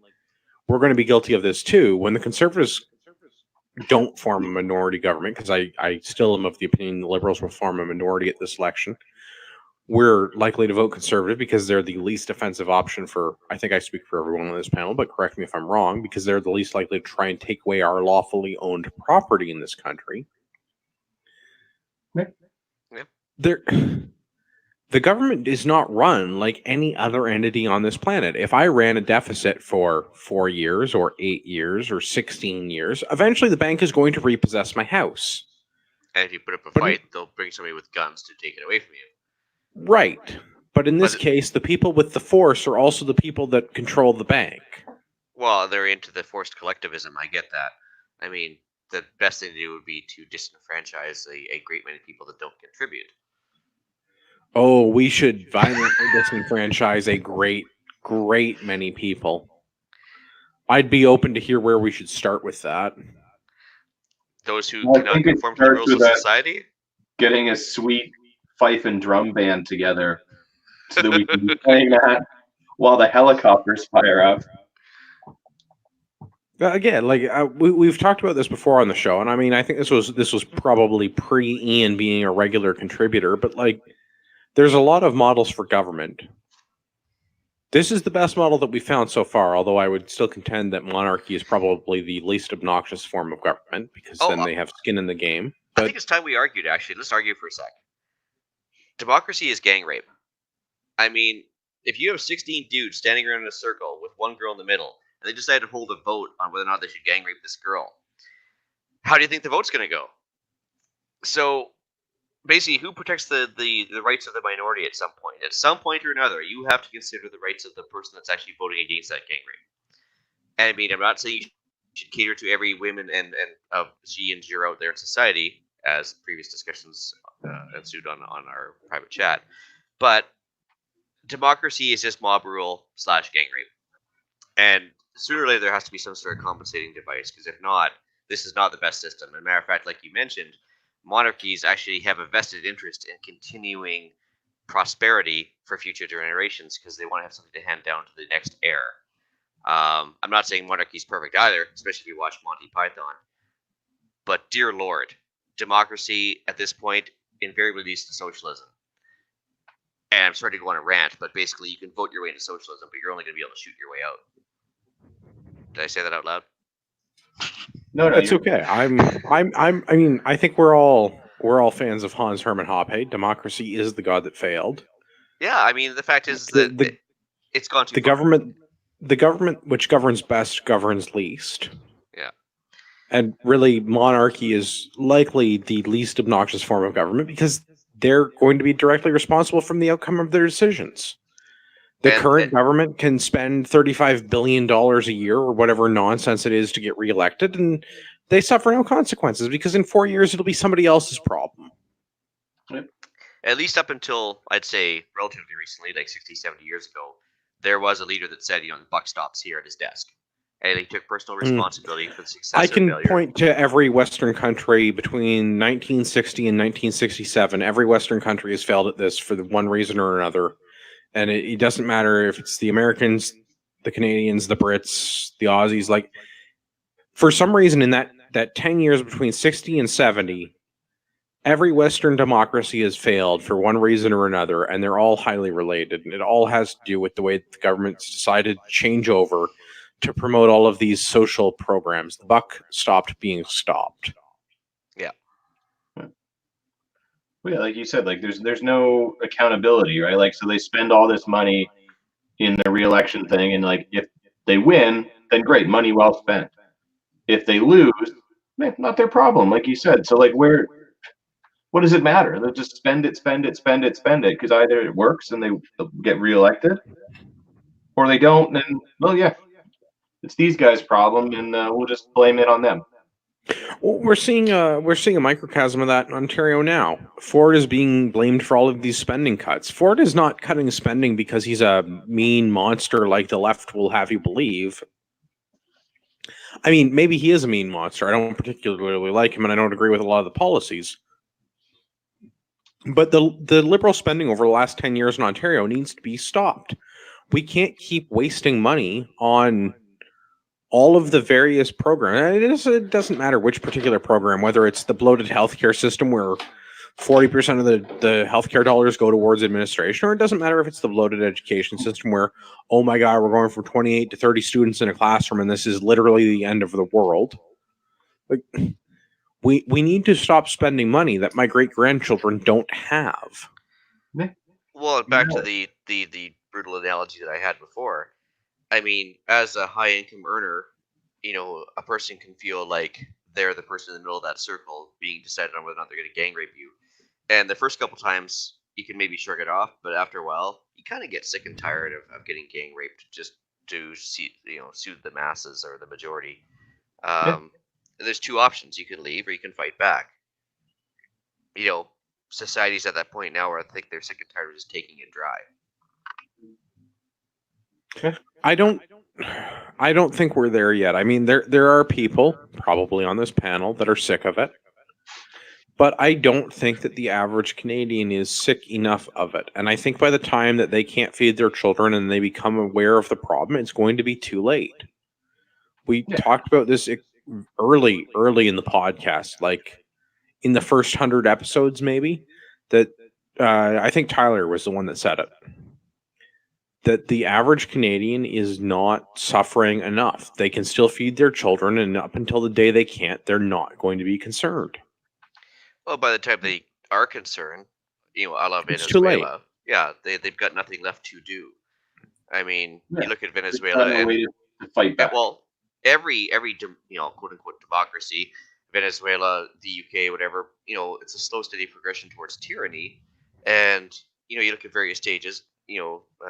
we're going to be guilty of this too. When the conservatives don't form a minority government, because I still am of the opinion the liberals will form a minority at this election, we're likely to vote conservative because they're the least offensive option for, I think I speak for everyone on this panel, but correct me if I'm wrong, because they're the least likely to try and take away our lawfully owned property in this country. The government is not run like any other entity on this planet. If I ran a deficit for 4 years or 8 years or 16 years, eventually the bank is going to repossess my house. And if you put up a fight, they'll bring somebody with guns to take it away from you. Right. But in this case, the people with the force are also the people that control the bank. Well, they're into the forced collectivism. I get that. I mean, the best thing to do would be to disenfranchise a great many people that don't contribute. Oh, we should violently disenfranchise a great many people. I'd be open to hear where we should start with that. Those who cannot conform to the rules of society? Getting a sweet fife and drum band together so that we can be playing that while the helicopters fire up. Again, like we've talked about this before on the show, and I mean, I think this was probably pre-Ian being a regular contributor, but like, there's a lot of models for government. This is the best model that we found so far, although I would still contend that monarchy is probably the least obnoxious form of government, because then they have skin in the game. But I think it's time we argued, actually. Let's argue for a sec. Democracy is gang rape. I mean, if you have 16 dudes standing around in a circle with one girl in the middle, and they decide to hold a vote on whether or not they should gang rape this girl, how do you think the vote's going to go? So, basically, who protects the rights of the minority at some point? At some point or another, you have to consider the rights of the person that's actually voting against that gang rape. And I mean, I'm not saying you should cater to every woman and G and G out there in society, as previous discussions ensued on our private chat. But democracy is just mob rule / gang rape. And sooner or later, there has to be some sort of compensating device, because if not, this is not the best system. As a matter of fact, like you mentioned, monarchies actually have a vested interest in continuing prosperity for future generations, because they want to have something to hand down to the next heir. I'm not saying monarchy is perfect either, especially if you watch Monty Python. But dear Lord, democracy at this point invariably leads to socialism. And I'm sorry to go on a rant, but basically you can vote your way into socialism, but you're only going to be able to shoot your way out. Did I say that out loud? No, it's okay. I mean, I think we're all fans of Hans Hermann Hoppe. Democracy is the god that failed. Yeah, I mean, the fact is that it's gone too far. The government which governs best governs least. Yeah. And really, monarchy is likely the least obnoxious form of government, because they're going to be directly responsible from the outcome of their decisions. The current government can spend $35 billion a year or whatever nonsense it is to get reelected, and they suffer no consequences, because in 4 years it'll be somebody else's problem. At least up until, I'd say, relatively recently, like 60, 70 years ago, there was a leader that said, the buck stops here at his desk. And he took personal responsibility for the success I or can failure. point to every Western country between 1960 and 1967. Every Western country has failed at this for one reason or another. And it doesn't matter if it's the Americans, the Canadians, the Brits, the Aussies. Like, for some reason, in that 10 years between 60 and 70, every Western democracy has failed for one reason or another, and they're all highly related. And it all has to do with the way the government's decided to change over to promote all of these social programs. The buck stopped being stopped. Yeah. Well, yeah, like you said, like there's no accountability, right? Like, so they spend all this money in the re-election thing, and like if they win, then great, money well spent. If they lose, not their problem, like you said. So like, what does it matter? They'll just spend it, because either it works and they'll get reelected, or they don't. And well, yeah, it's these guys' problem, and we'll just blame it on them. Well, we're seeing a microcosm of that in Ontario now. Ford is being blamed for all of these spending cuts. Ford is not cutting spending because he's a mean monster like the left will have you believe. I mean, maybe he is a mean monster. I don't particularly like him, and I don't agree with a lot of the policies. But the liberal spending over the last 10 years in Ontario needs to be stopped. We can't keep wasting money on all of the various programs. It doesn't matter which particular program, whether it's the bloated healthcare system where 40% of the healthcare dollars go towards administration, or it doesn't matter if it's the bloated education system where, oh my God, we're going from 28 to 30 students in a classroom and this is literally the end of the world. Like, we need to stop spending money that my great-grandchildren don't have. Well, back to the brutal analogy that I had before. I mean, as a high income earner, a person can feel like they're the person in the middle of that circle being decided on whether or not they're going to gang rape you. And the first couple times you can maybe shrug it off, but after a while you kind of get sick and tired of getting gang raped just to soothe the masses or the majority. There's two options: you can leave or you can fight back. Society's at that point now where I think they're sick and tired of just taking it dry. I don't think we're there yet. I mean, there are people probably on this panel that are sick of it, but I don't think that the average Canadian is sick enough of it. And I think by the time that they can't feed their children and they become aware of the problem, it's going to be too late. We talked about this early in the podcast, like in the first 100 episodes, maybe, that I think Tyler was the one that said it. That the average Canadian is not suffering enough. They can still feed their children, and up until the day they can't, they're not going to be concerned. Well, by the time they are concerned, a la It's too late. Venezuela, yeah, they've got nothing left to do. I mean, you look at Venezuela and and to fight back. well, every quote unquote democracy, Venezuela, the UK, whatever, it's a slow, steady progression towards tyranny. And you look at various stages.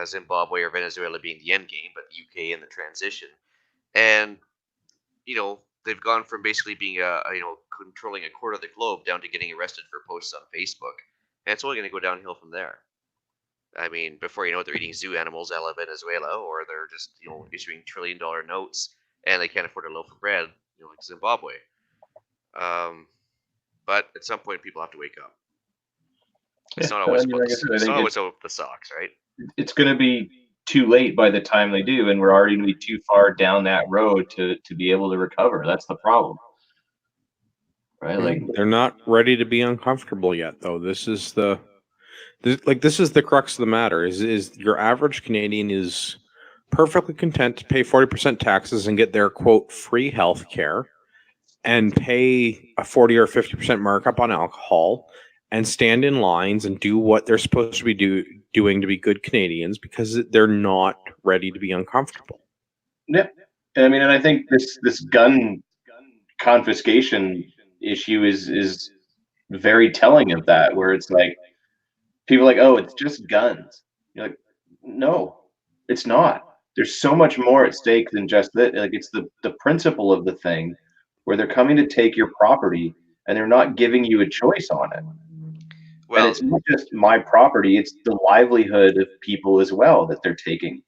Zimbabwe or Venezuela being the end game, but the UK in the transition. And, they've gone from basically being controlling a quarter of the globe down to getting arrested for posts on Facebook. And it's only going to go downhill from there. I mean, before you know it, they're eating zoo animals a la Venezuela, or they're just, issuing $1 trillion notes and they can't afford a loaf of bread, like Zimbabwe. But at some point, people have to wake up. It's not always about the socks, right? It's going to be too late by the time they do, and we're already going to be too far down that road to be able to recover. That's the problem, right? Like, they're not ready to be uncomfortable yet, though. This is the crux of the matter. Is your average Canadian is perfectly content to pay 40% taxes and get their quote free health care, and pay a 40 or 50% markup on alcohol, and stand in lines and do what they're supposed to be doing to be good Canadians because they're not ready to be uncomfortable. Yeah, I mean, and I think this gun confiscation issue is very telling of that, where it's like people are like, oh, it's just guns. You're like, no, it's not. There's so much more at stake than just that. Like, it's the principle of the thing, where they're coming to take your property and they're not giving you a choice on it. Well, and it's not just my property, it's the livelihood of people as well that they're taking.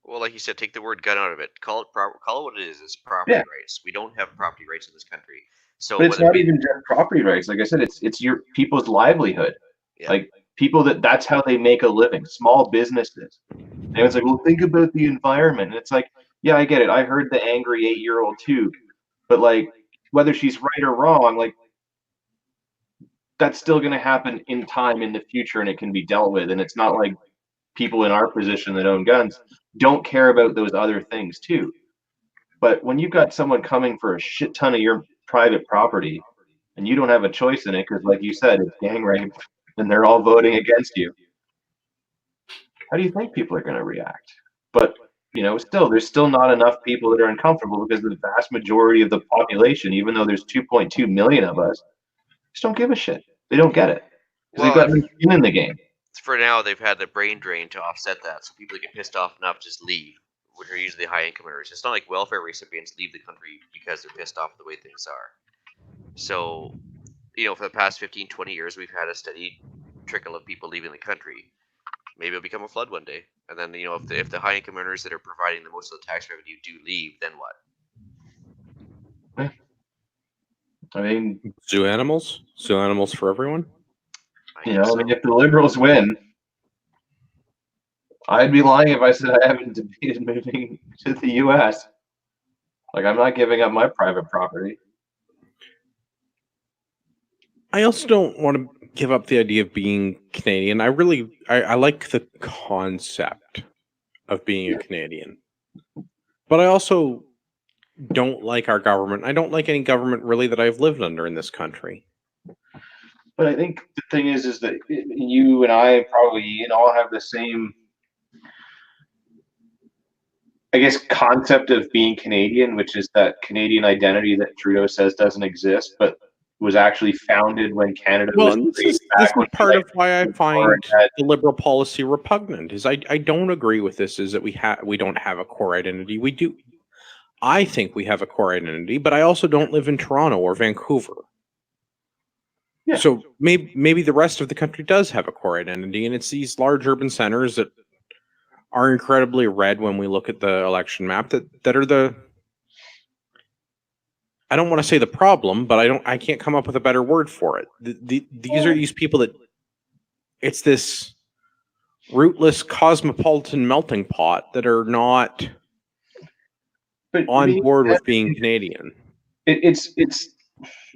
Well, like you said, take the word gun out of it. Call it what it is. It's property rights. We don't have property rights in this country. So but it's not even just property rights. Like I said, it's your people's livelihood. Yeah. Like people that's how they make a living. Small businesses. And it's like, well, think about the environment. And it's like, yeah, I get it. I heard the angry 8-year-old too. But like, whether she's right or wrong, like, that's still going to happen in time in the future, and it can be dealt with. And it's not like people in our position that own guns don't care about those other things too. But when you've got someone coming for a shit ton of your private property and you don't have a choice in it because, like you said, it's gang rape and they're all voting against you, how do you think people are going to react? But still there's still not enough people that are uncomfortable because the vast majority of the population, even though there's 2.2 million of us, just don't give a shit. They don't get it because they've got no skin in the game. For now, they've had the brain drain to offset that, so people that get pissed off enough just leave, which are usually high income earners. It's not like welfare recipients leave the country because they're pissed off the way things are. So, for the past 15, 20 years, we've had a steady trickle of people leaving the country. Maybe it'll become a flood one day. And then, if the high income earners that are providing the most of the tax revenue do leave, then what? I mean, Zoo animals for everyone. if the Liberals win, I'd be lying if I said I haven't debated moving to the U.S. Like, I'm not giving up my private property. I also don't want to give up the idea of being Canadian. I like the concept of being a Canadian. But I also don't like our government. I don't like any government really that I've lived under in this country. But I think the thing is that you and I probably all have the same, I guess, concept of being Canadian, which is that Canadian identity that Trudeau says doesn't exist, but was actually founded when Canada was this is part of why I find the Liberal policy repugnant. Is I don't agree with this. Is that we don't have a core identity. We do. I think we have a core identity, but I also don't live in Toronto or Vancouver. Yeah. So maybe the rest of the country does have a core identity, and it's these large urban centers that are incredibly red when we look at the election map that are the, I don't want to say the problem, but I can't come up with a better word for it. These are these people that it's this rootless cosmopolitan melting pot that are not on board with being Canadian. It's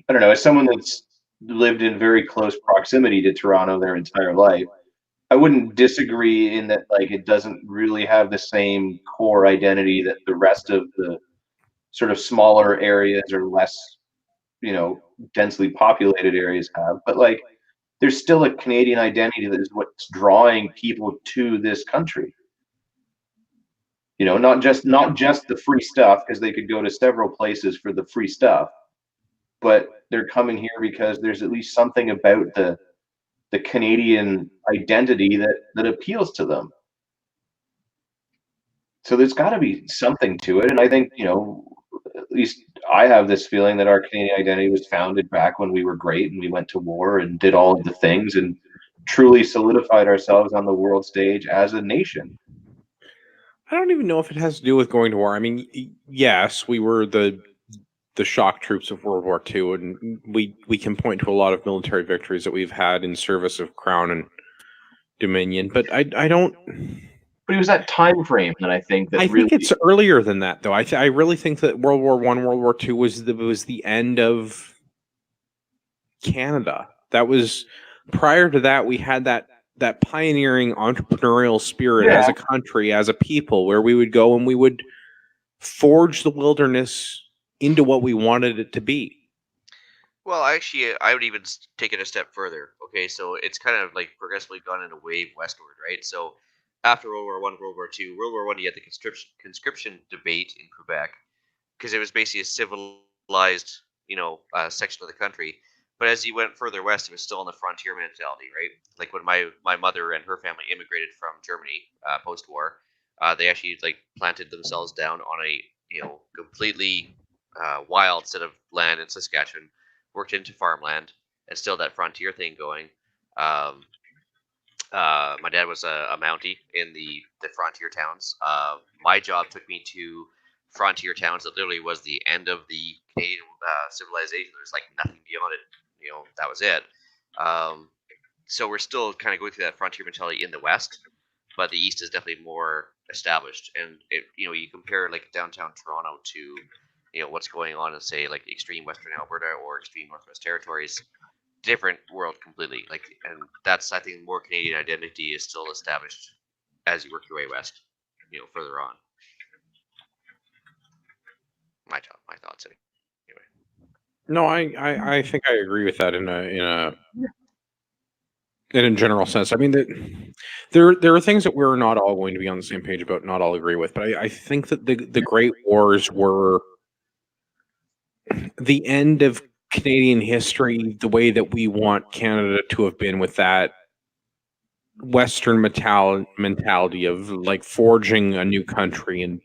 I don't know, as someone that's lived in very close proximity to Toronto their entire life, I wouldn't disagree in that, like, it doesn't really have the same core identity that the rest of the sort of smaller areas or less, densely populated areas have. But like, there's still a Canadian identity that is what's drawing people to this country. Not just the free stuff, because they could go to several places for the free stuff, but they're coming here because there's at least something about the Canadian identity that appeals to them. So there's got to be something to it, and I think at least I have this feeling that our Canadian identity was founded back when we were great and we went to war and did all of the things and truly solidified ourselves on the world stage as a nation. I don't even know if it has to do with going to war. I mean, yes, we were the shock troops of World War II, and we can point to a lot of military victories that we've had in service of Crown and Dominion. But I don't. But it was that time frame that I think that think it's earlier than that, though. I really think that World War I, World War II was the end of Canada. That was prior to that. We had that pioneering entrepreneurial spirit as a country, as a people, where we would go and we would forge the wilderness into what we wanted it to be. Well, actually, I would even take it a step further. Okay, so it's kind of like progressively gone in a wave westward, right? So after World War I, World War II, World War I, you had the conscription debate in Quebec because it was basically a civilized, section of the country. But as you went further west, it was still on the frontier mentality, right? Like when my mother and her family immigrated from Germany post-war, they actually planted themselves down on a completely wild set of land in Saskatchewan, worked into farmland, and still that frontier thing going. My dad was a Mountie in the frontier towns. My job took me to frontier towns that literally was the end of the Canadian civilization. There's nothing beyond it. That was it. So we're still kind of going through that frontier mentality in the West, but the East is definitely more established. And you compare downtown Toronto to what's going on in, say, extreme Western Alberta or extreme Northwest Territories. Different world completely. And that's, I think, more Canadian identity is still established as you work your way west, further on. My thoughts anyway. No, I think I agree with that in a in a general sense. I mean, there are things that we're not all going to be on the same page about, not all agree with. But I think that the Great Wars were the end of Canadian history, the way that we want Canada to have been, with that Western mentality of like forging a new country and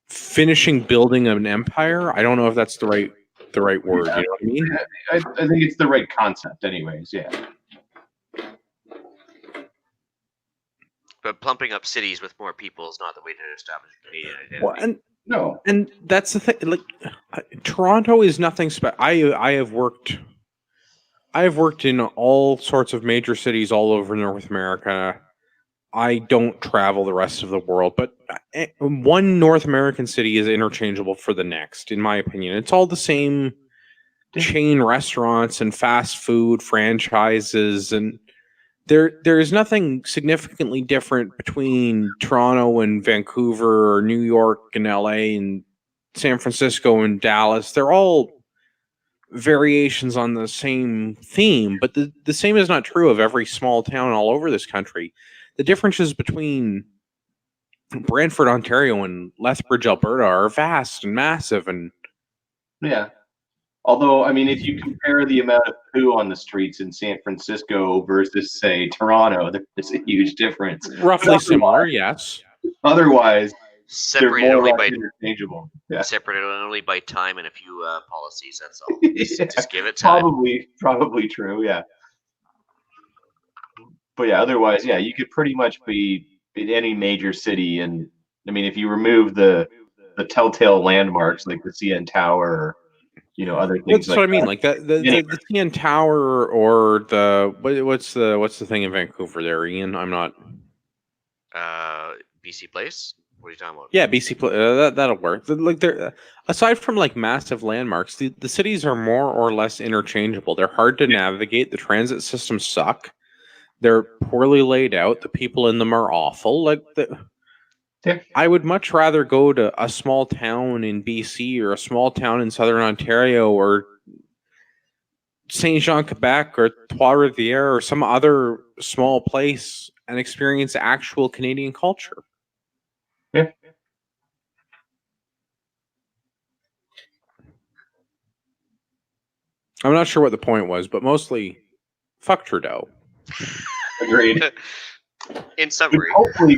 finishing building an empire. I don't know if that's the right word. Yeah. You know what I mean? I think it's the right concept, anyways. Yeah. But plumping up cities with more people is not the way to establish a Canadian identity. Well, No. and that's the thing. Like, Toronto is nothing special. I have worked in all sorts of major cities all over North America. I don't travel the rest of the world, but one North American city is interchangeable for the next, in my opinion. It's all the same chain restaurants and fast food franchises, and there is nothing significantly different between Toronto and Vancouver, or New York and LA, and San Francisco and Dallas. They're all variations on the same theme, but the same is not true of every small town all over this country. The differences between Brantford, Ontario and Lethbridge, Alberta are vast and massive. And Yeah. Although, I mean, if you compare the amount of poo on the streets in San Francisco versus, say, Toronto, there's a huge difference. roughly similar, yes. Otherwise, they're Separated more only or by less interchangeable. Yeah. separated only by time and a few policies. That's all. Yeah. Just give it time. Probably true. Yeah. But yeah, otherwise, yeah, you could pretty much be in any major city, and I mean, if you remove the telltale landmarks like the CN Tower, or, other things That's like what I mean. that. Like the CN Tower, or what's the thing in Vancouver there, Ian? I'm not. BC Place. What are you talking about? Yeah, BC. That'll work. Like there, aside from like massive landmarks, the cities are more or less interchangeable. They're hard to navigate. The transit systems suck. They're poorly laid out. The people in them are awful. Yeah. I would much rather go to a small town in BC, or a small town in southern Ontario, or Saint Jean, Quebec, or Trois-Rivières, or some other small place, and experience actual Canadian culture. Yeah. I'm not sure what the point was, but mostly, fuck Trudeau. Agreed. In Which summary, hopefully,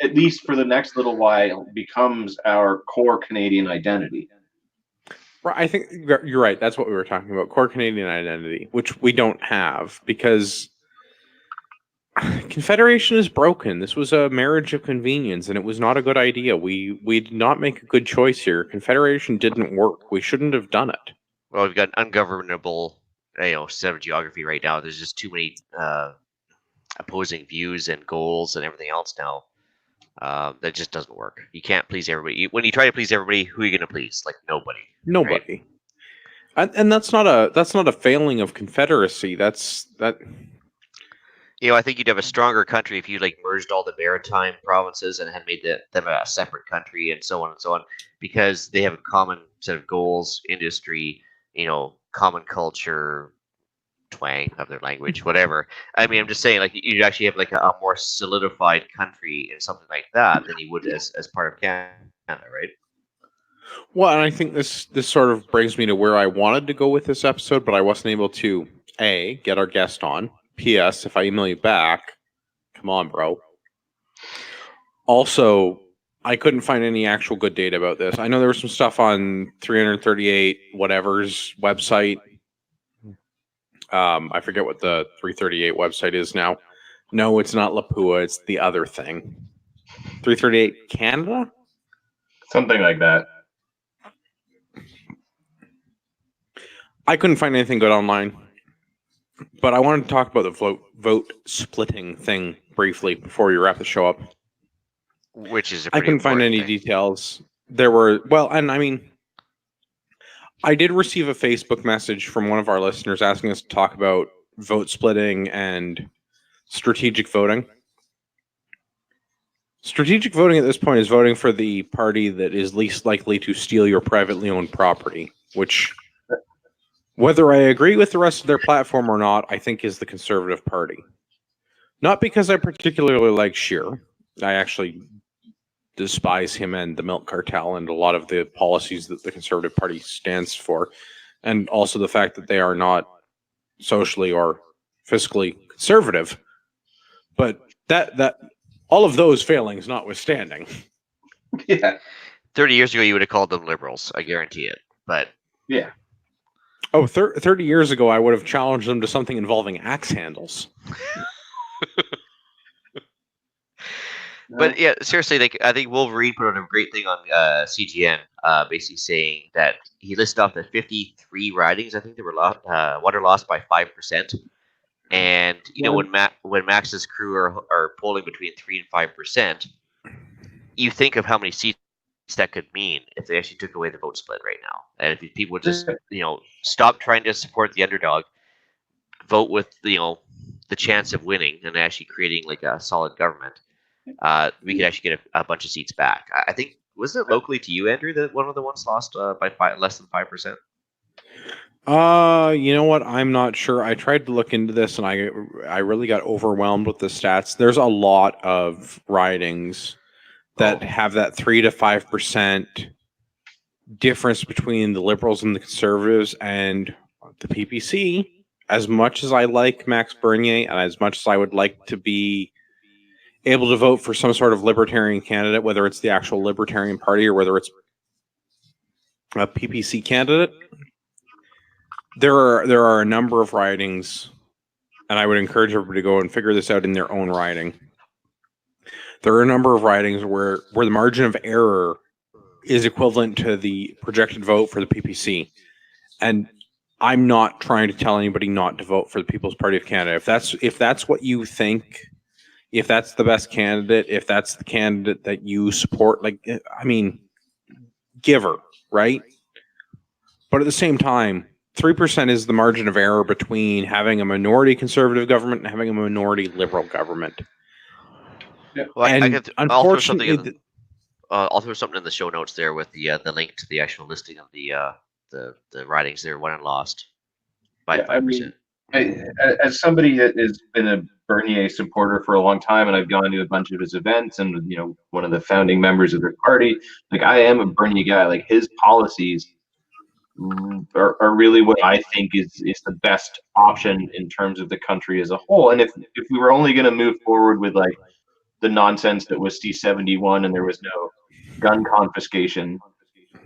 at least for the next little while, becomes our core Canadian identity. Right, I think you're right. That's what we were talking about, core Canadian identity, which we don't have because Confederation is broken. This was a marriage of convenience, and it was not a good idea. We did not make a good choice here. Confederation didn't work. We shouldn't have done it. well, we've got an ungovernable, set of geography right now. There's just too many opposing views and goals and everything else now. That just doesn't work. You can't please everybody. When you try to please everybody, who are you going to please? Like nobody. Nobody. Right? And that's not a failing of Confederacy. That's that. I think you'd have a stronger country if you merged all the maritime provinces and had made them a separate country, and so on, because they have a common set of goals, industry, common culture, twang of their language, whatever. I mean, I'm just saying, you'd actually have a more solidified country and something like that than you would as part of Canada, right? Well, and I think this sort of brings me to where I wanted to go with this episode, but I wasn't able to get our guest on. P.S. If I email you back, come on, bro. Also, I couldn't find any actual good data about this. I know there was some stuff on 338 whatever's website. I forget what the 338 website is now. No, it's not Lapua. It's the other thing. 338 Canada? Something like that. I couldn't find anything good online. But I wanted to talk about the vote splitting thing briefly before we wrap the show up. Which is I couldn't find any details. There were, and I mean, I did receive a Facebook message from one of our listeners asking us to talk about vote splitting and strategic voting. Strategic voting at this point is voting for the party that is least likely to steal your privately owned property, which Whether I agree with the rest of their platform or not, I think is the Conservative Party. Not because I particularly like Scheer. I actually despise him and the milk cartel and a lot of the policies that the Conservative Party stands for, and also the fact that they are not socially or fiscally conservative. But that all of those failings notwithstanding. Yeah. 30 years ago, you would have called them liberals. I guarantee it. But Yeah. Oh, 30 years ago, I would have challenged them to something involving axe handles. But yeah, seriously, like I think Wolverine put out a great thing on CGN, basically saying that he listed off the 53 ridings. I think they were lost. One are lost by 5%, and you know when Max's crew are polling between 3 and 5%, you think of how many seats that could mean if they actually took away the vote split right now, and if people would just stop trying to support the underdog, vote with the chance of winning and actually creating like a solid government. We could actually get a bunch of seats back. I think, was it locally to you, Andrew, that one of the ones lost by less than 5%? You know what? I'm not sure. I tried to look into this, and I really got overwhelmed with the stats. There's a lot of ridings that have that 3 to 5% difference between the Liberals and the Conservatives and the PPC. As much as I like Max Bernier, and as much as I would like to be able to vote for some sort of libertarian candidate, whether it's the actual Libertarian Party or whether it's a PPC candidate, there are a number of ridings, and I would encourage everybody to go and figure this out in their own riding. There are a number of ridings where the margin of error is equivalent to the projected vote for the PPC, and I'm not trying to tell anybody not to vote for the People's Party of Canada. If that's what you think, if that's the best candidate, if that's the candidate that you support, give her, right? But at the same time, 3% is the margin of error between having a minority conservative government and having a minority liberal government. Yeah. Well, and I'll throw something unfortunately, I'll throw something in the show notes there with the link to the actual listing of the ridings there, won and lost by 5%. As somebody that has been a Bernier supporter for a long time, and I've gone to a bunch of his events, and one of the founding members of their party, like I am a Bernier guy. Like his policies are really what I think is the best option in terms of the country as a whole. And if we were only going to move forward with like the nonsense that was C-71 and there was no gun confiscation,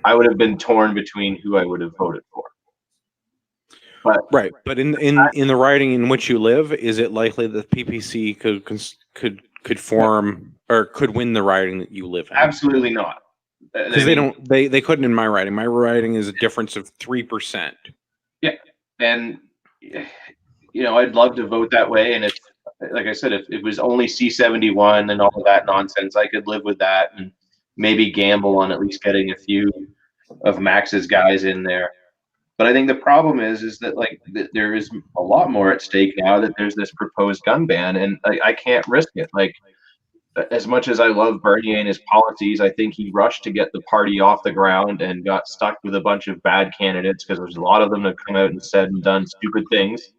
I would have been torn between who I would have voted for. But in the riding in which you live, is it likely that PPC could form or could win the riding that you live in? Absolutely not. Because they couldn't in my riding. My riding is a difference of 3%. Yeah, and I'd love to vote that way. And if, like I said, if it was only C-71 and all of that nonsense, I could live with that and maybe gamble on at least getting a few of Max's guys in there. But I think the problem is that there is a lot more at stake now that there's this proposed gun ban, and I can't risk it. Like, as much as I love Bernier and his policies, I think he rushed to get the party off the ground and got stuck with a bunch of bad candidates because there's a lot of them that have come out and said and done stupid things.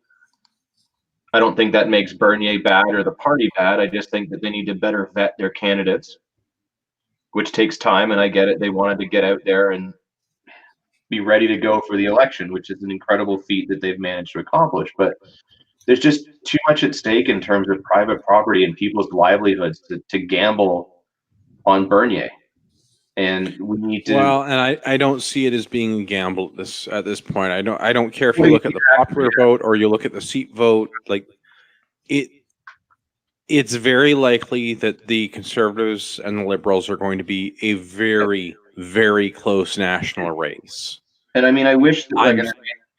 I don't think that makes Bernier bad or the party bad. I just think that they need to better vet their candidates, which takes time, and I get it. They wanted to get out there and be ready to go for the election, which is an incredible feat that they've managed to accomplish. But there's just too much at stake in terms of private property and people's livelihoods to gamble on Bernier. And we need to. Well, and I don't see it as being a gamble at this point. I don't care if you look at the popular vote or you look at the seat vote. Like it's very likely that the Conservatives and the Liberals are going to be a very, very close national race. And I mean, I wish that I made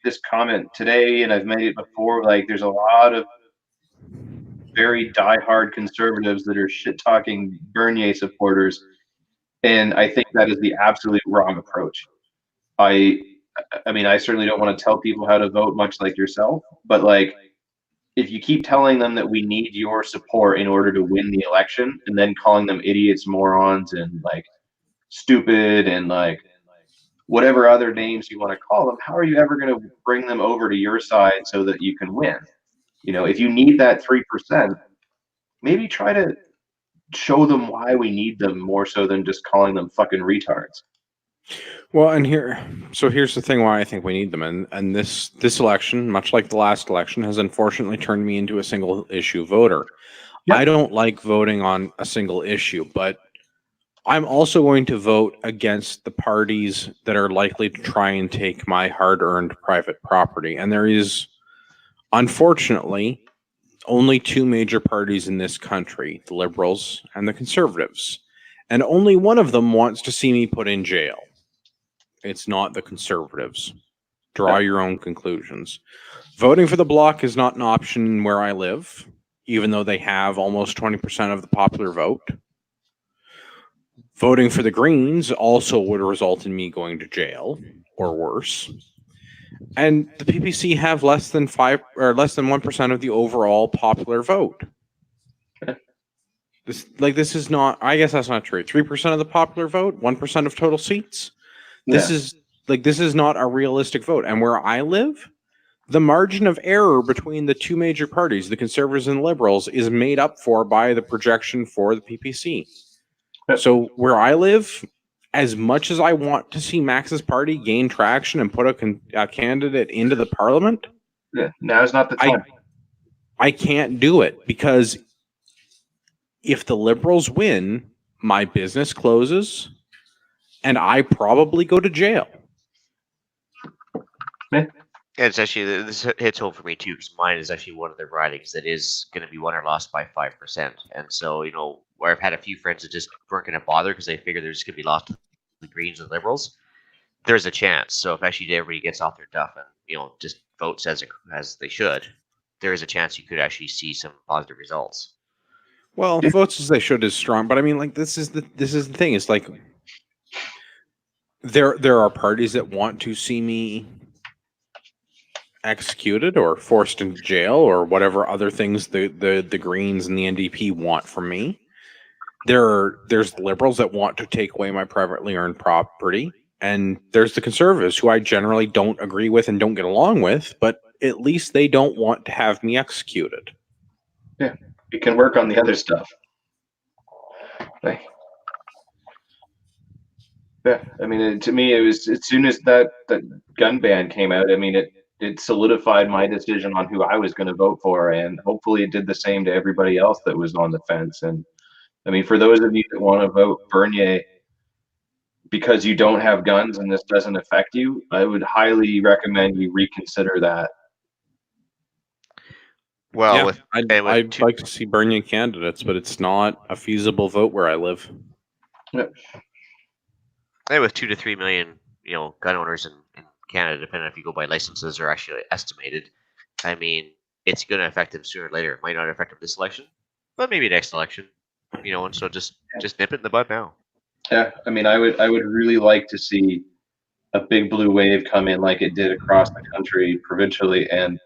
this comment today, and I've made it before. Like, there's a lot of very diehard conservatives that are shit talking Bernier supporters, and I think that is the absolute wrong approach. I mean, I certainly don't want to tell people how to vote, much like yourself, but like, if you keep telling them that we need your support in order to win the election, and then calling them idiots, morons, and like stupid, and like whatever other names you want to call them, how are you ever going to bring them over to your side so that you can win? If you need that 3%, maybe try to show them why we need them more so than just calling them fucking retards. Well, and here's the thing why I think we need them, and this election, much like the last election, has unfortunately turned me into a single issue voter. Yep. I don't like voting on a single issue, but I'm also going to vote against the parties that are likely to try and take my hard-earned private property. And there is, unfortunately, only two major parties in this country, the Liberals and the Conservatives. And only one of them wants to see me put in jail. It's not the Conservatives. Draw your own conclusions. Voting for the Bloc is not an option where I live, even though they have almost 20% of the popular vote. Voting for the Greens also would result in me going to jail or worse. And the PPC have less than 1% of the overall popular vote. This is not. I guess that's not true. 3% of the popular vote, 1% of total seats. This is not a realistic vote. And where I live, the margin of error between the two major parties, the Conservatives and the Liberals, is made up for by the projection for the PPC. So where I live, as much as I want to see Max's party gain traction and put a candidate into the parliament, now's not the time. I can't do it because if the Liberals win, my business closes and I probably go to jail. And it's actually, this hits home for me too, because mine is actually one of the ridings that is going to be won or lost by 5%. And so, where I've had a few friends that just weren't going to bother because they figured they're just going to be lost to the Greens and Liberals, there's a chance. So if actually everybody gets off their duff and, just votes as they should, there is a chance you could actually see some positive results. Well, votes as they should is strong, but I mean, this is the thing. It's like there are parties that want to see me executed or forced into jail or whatever other things the Greens and the NDP want from me. There's Liberals that want to take away my privately earned property, and there's the Conservatives who I generally don't agree with and don't get along with, but at least they don't want to have me executed. Yeah, you can work on the other stuff. Yeah, I mean, to me, it was as soon as that gun ban came out. I mean, it solidified my decision on who I was going to vote for, and hopefully, it did the same to everybody else that was on the fence. And I mean, for those of you that want to vote Bernier because you don't have guns and this doesn't affect you, I would highly recommend you reconsider that. Well, yeah, I'd like to see Bernier candidates, but it's not a feasible vote where I live. Yep. And with 2 to 3 million, gun owners in Canada, depending on if you go by licenses or actually estimated, I mean, it's going to affect them sooner or later. It might not affect them this election, but maybe next election. And so just nip it in the bud now. Yeah, I mean, I would really like to see a big blue wave come in like it did across the country provincially and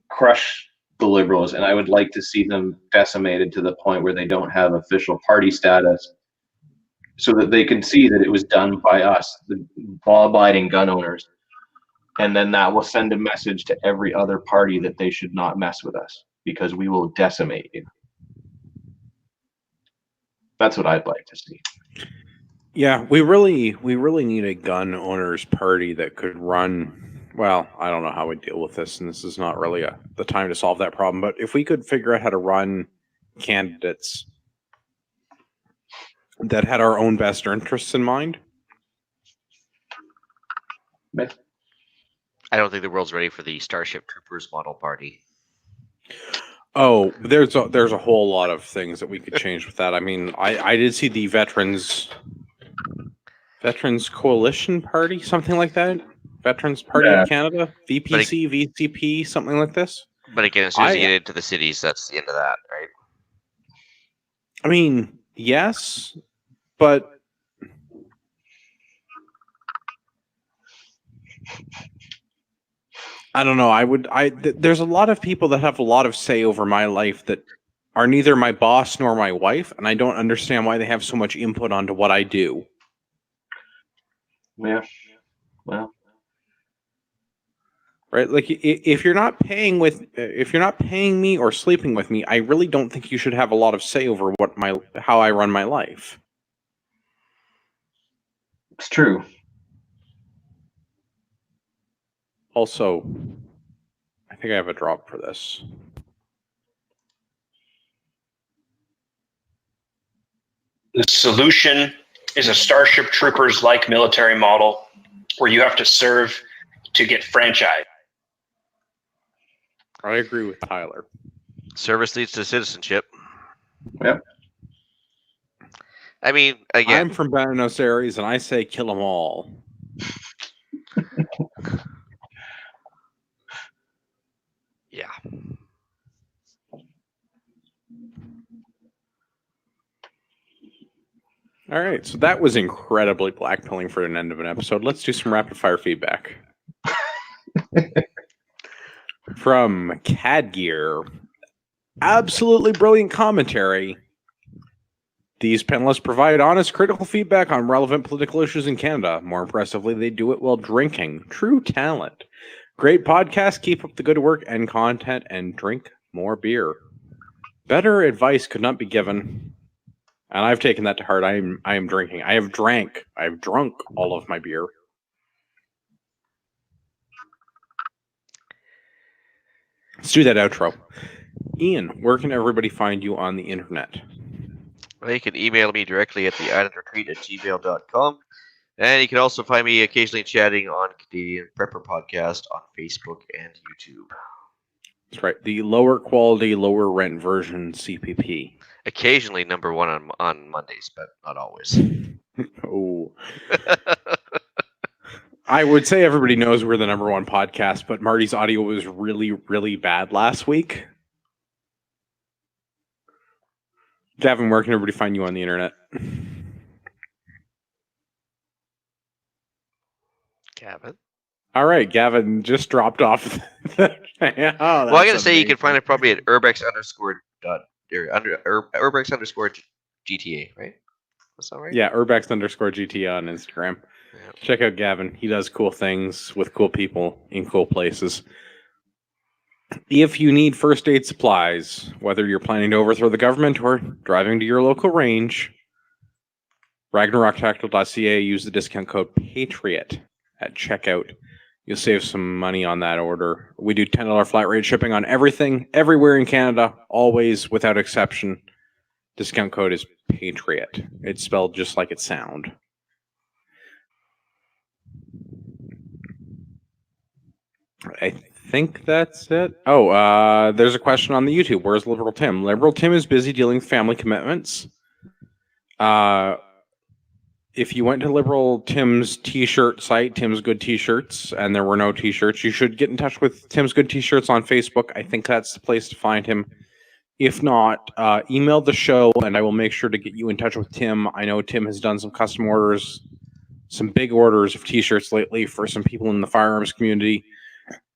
crush the Liberals, and I would like to see them decimated to the point where they don't have official party status, so that they can see that it was done by us, the law-abiding gun owners, and then that will send a message to every other party that they should not mess with us because we will decimate you. That's what I'd like to see. Yeah, we really need a gun owners party that could run. Well, I don't know how we deal with this, and this is not really the time to solve that problem. But if we could figure out how to run candidates that had our own best interests in mind. I don't think the world's ready for the Starship Troopers model party. Oh, there's a whole lot of things that we could change with that. I mean, I did see the Veterans Coalition Party, something like that. Veterans Party of Canada, VPC, VCP, something like this. But again, as soon as you get into the cities, that's the end of that, right? I mean, yes, but I don't know. There's a lot of people that have a lot of say over my life that are neither my boss nor my wife, and I don't understand why they have so much input onto what I do. Yeah. Well, Right? Like if you're not paying me or sleeping with me, I really don't think you should have a lot of say over how I run my life. it's true. Also, I think I have a drop for this. The solution is a Starship Troopers-like military model where you have to serve to get franchised. I agree with Tyler. Service leads to citizenship. Yep. I mean, again, I'm from Buenos Aires, and I say kill them all. yeah. All right, so that was incredibly blackpilling for an end of an episode. Let's do some rapid fire feedback. From Cadgear, absolutely brilliant commentary. These panelists provide honest, critical feedback on relevant political issues in Canada. More impressively, they do it while drinking. True talent. Great podcast. Keep up the good work and content, and drink more beer. Better advice could not be given. And I've taken that to heart. I am drinking. I've drunk all of my beer. Let's do that outro. Ian, where can everybody find you on the internet? Well, you can email me directly at theislandretreat@gmail.com. And you can also find me occasionally chatting on Canadian Prepper Podcast on Facebook and YouTube. That's right. The lower quality, lower rent version CPP. Occasionally number one on Mondays, but not always. Oh. I would say everybody knows we're the number one podcast, but Marty's audio was really, really bad last week. Gavin, where can everybody find you on the internet? Gavin? All right, Gavin just dropped off. Well, I gotta say, you can find it probably at urbex_GTA, right? That's all right? Yeah, urbex_GTA on Instagram. Yeah. Check out Gavin. He does cool things with cool people in cool places. If you need first aid supplies, whether you're planning to overthrow the government or driving to your local range, RagnarokTactical.ca, use the discount code Patriot at checkout. You'll save some money on that order. We do $10 flat rate shipping on everything, everywhere in Canada, always, without exception. Discount code is Patriot. It's spelled just like it sounds. I think that's it. Oh, there's a question on the YouTube. Where's Liberal Tim? Liberal Tim is busy dealing with family commitments. If you went to Liberal Tim's t-shirt site, Tim's Good T-shirts, and there were no t-shirts, you should get in touch with Tim's Good T-shirts on Facebook. I think that's the place to find him. If not, email the show, and I will make sure to get you in touch with Tim. I know Tim has done some custom orders, some big orders of t-shirts lately for some people in the firearms community.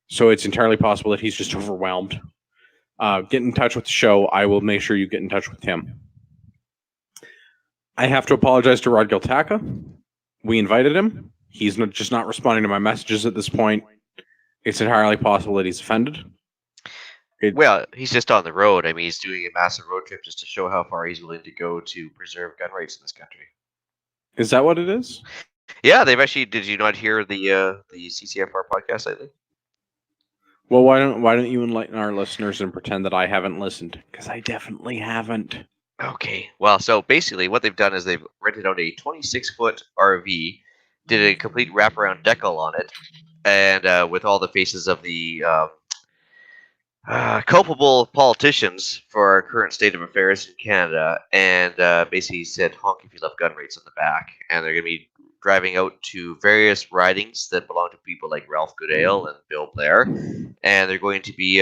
So it's entirely possible that he's just overwhelmed. Get in touch with the show. I will make sure you get in touch with him. I have to apologize to Rod Giltaka. We invited him. He's just not responding to my messages at this point. It's entirely possible that he's offended. Well, he's just on the road. I mean, he's doing a massive road trip just to show how far he's willing to go to preserve gun rights in this country. Is that what it is? Yeah, they've actually. Did you not hear the CCFR podcast lately? Well, why don't you enlighten our listeners and pretend that I haven't listened? Because I definitely haven't. Okay. Well, so basically what they've done is they've rented out a 26-foot RV, did a complete wraparound decal on it, and with all the faces of the culpable politicians for our current state of affairs in Canada, and basically said, honk if you love gun rates on the back. And they're going to be driving out to various ridings that belong to people like Ralph Goodale and Bill Blair, and they're going to be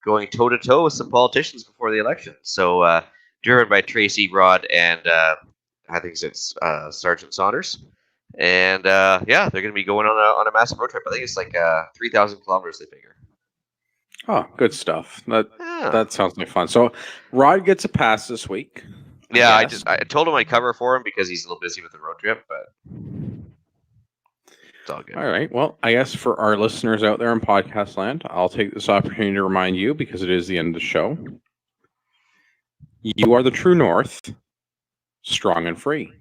going toe-to-toe with some politicians before the election. So, driven by Tracy, Rod, and I think it's Sergeant Saunders. And yeah, they're going to be going on a massive road trip. I think it's like 3,000 kilometers, they figure. Oh, good stuff. That sounds like fun. So Rod gets a pass this week. Yeah, I told him I'd cover for him because he's a little busy with the road trip, but It's all good. All right. Well, I guess for our listeners out there in podcast land, I'll take this opportunity to remind you, because it is the end of the show. You are the true north, strong and free.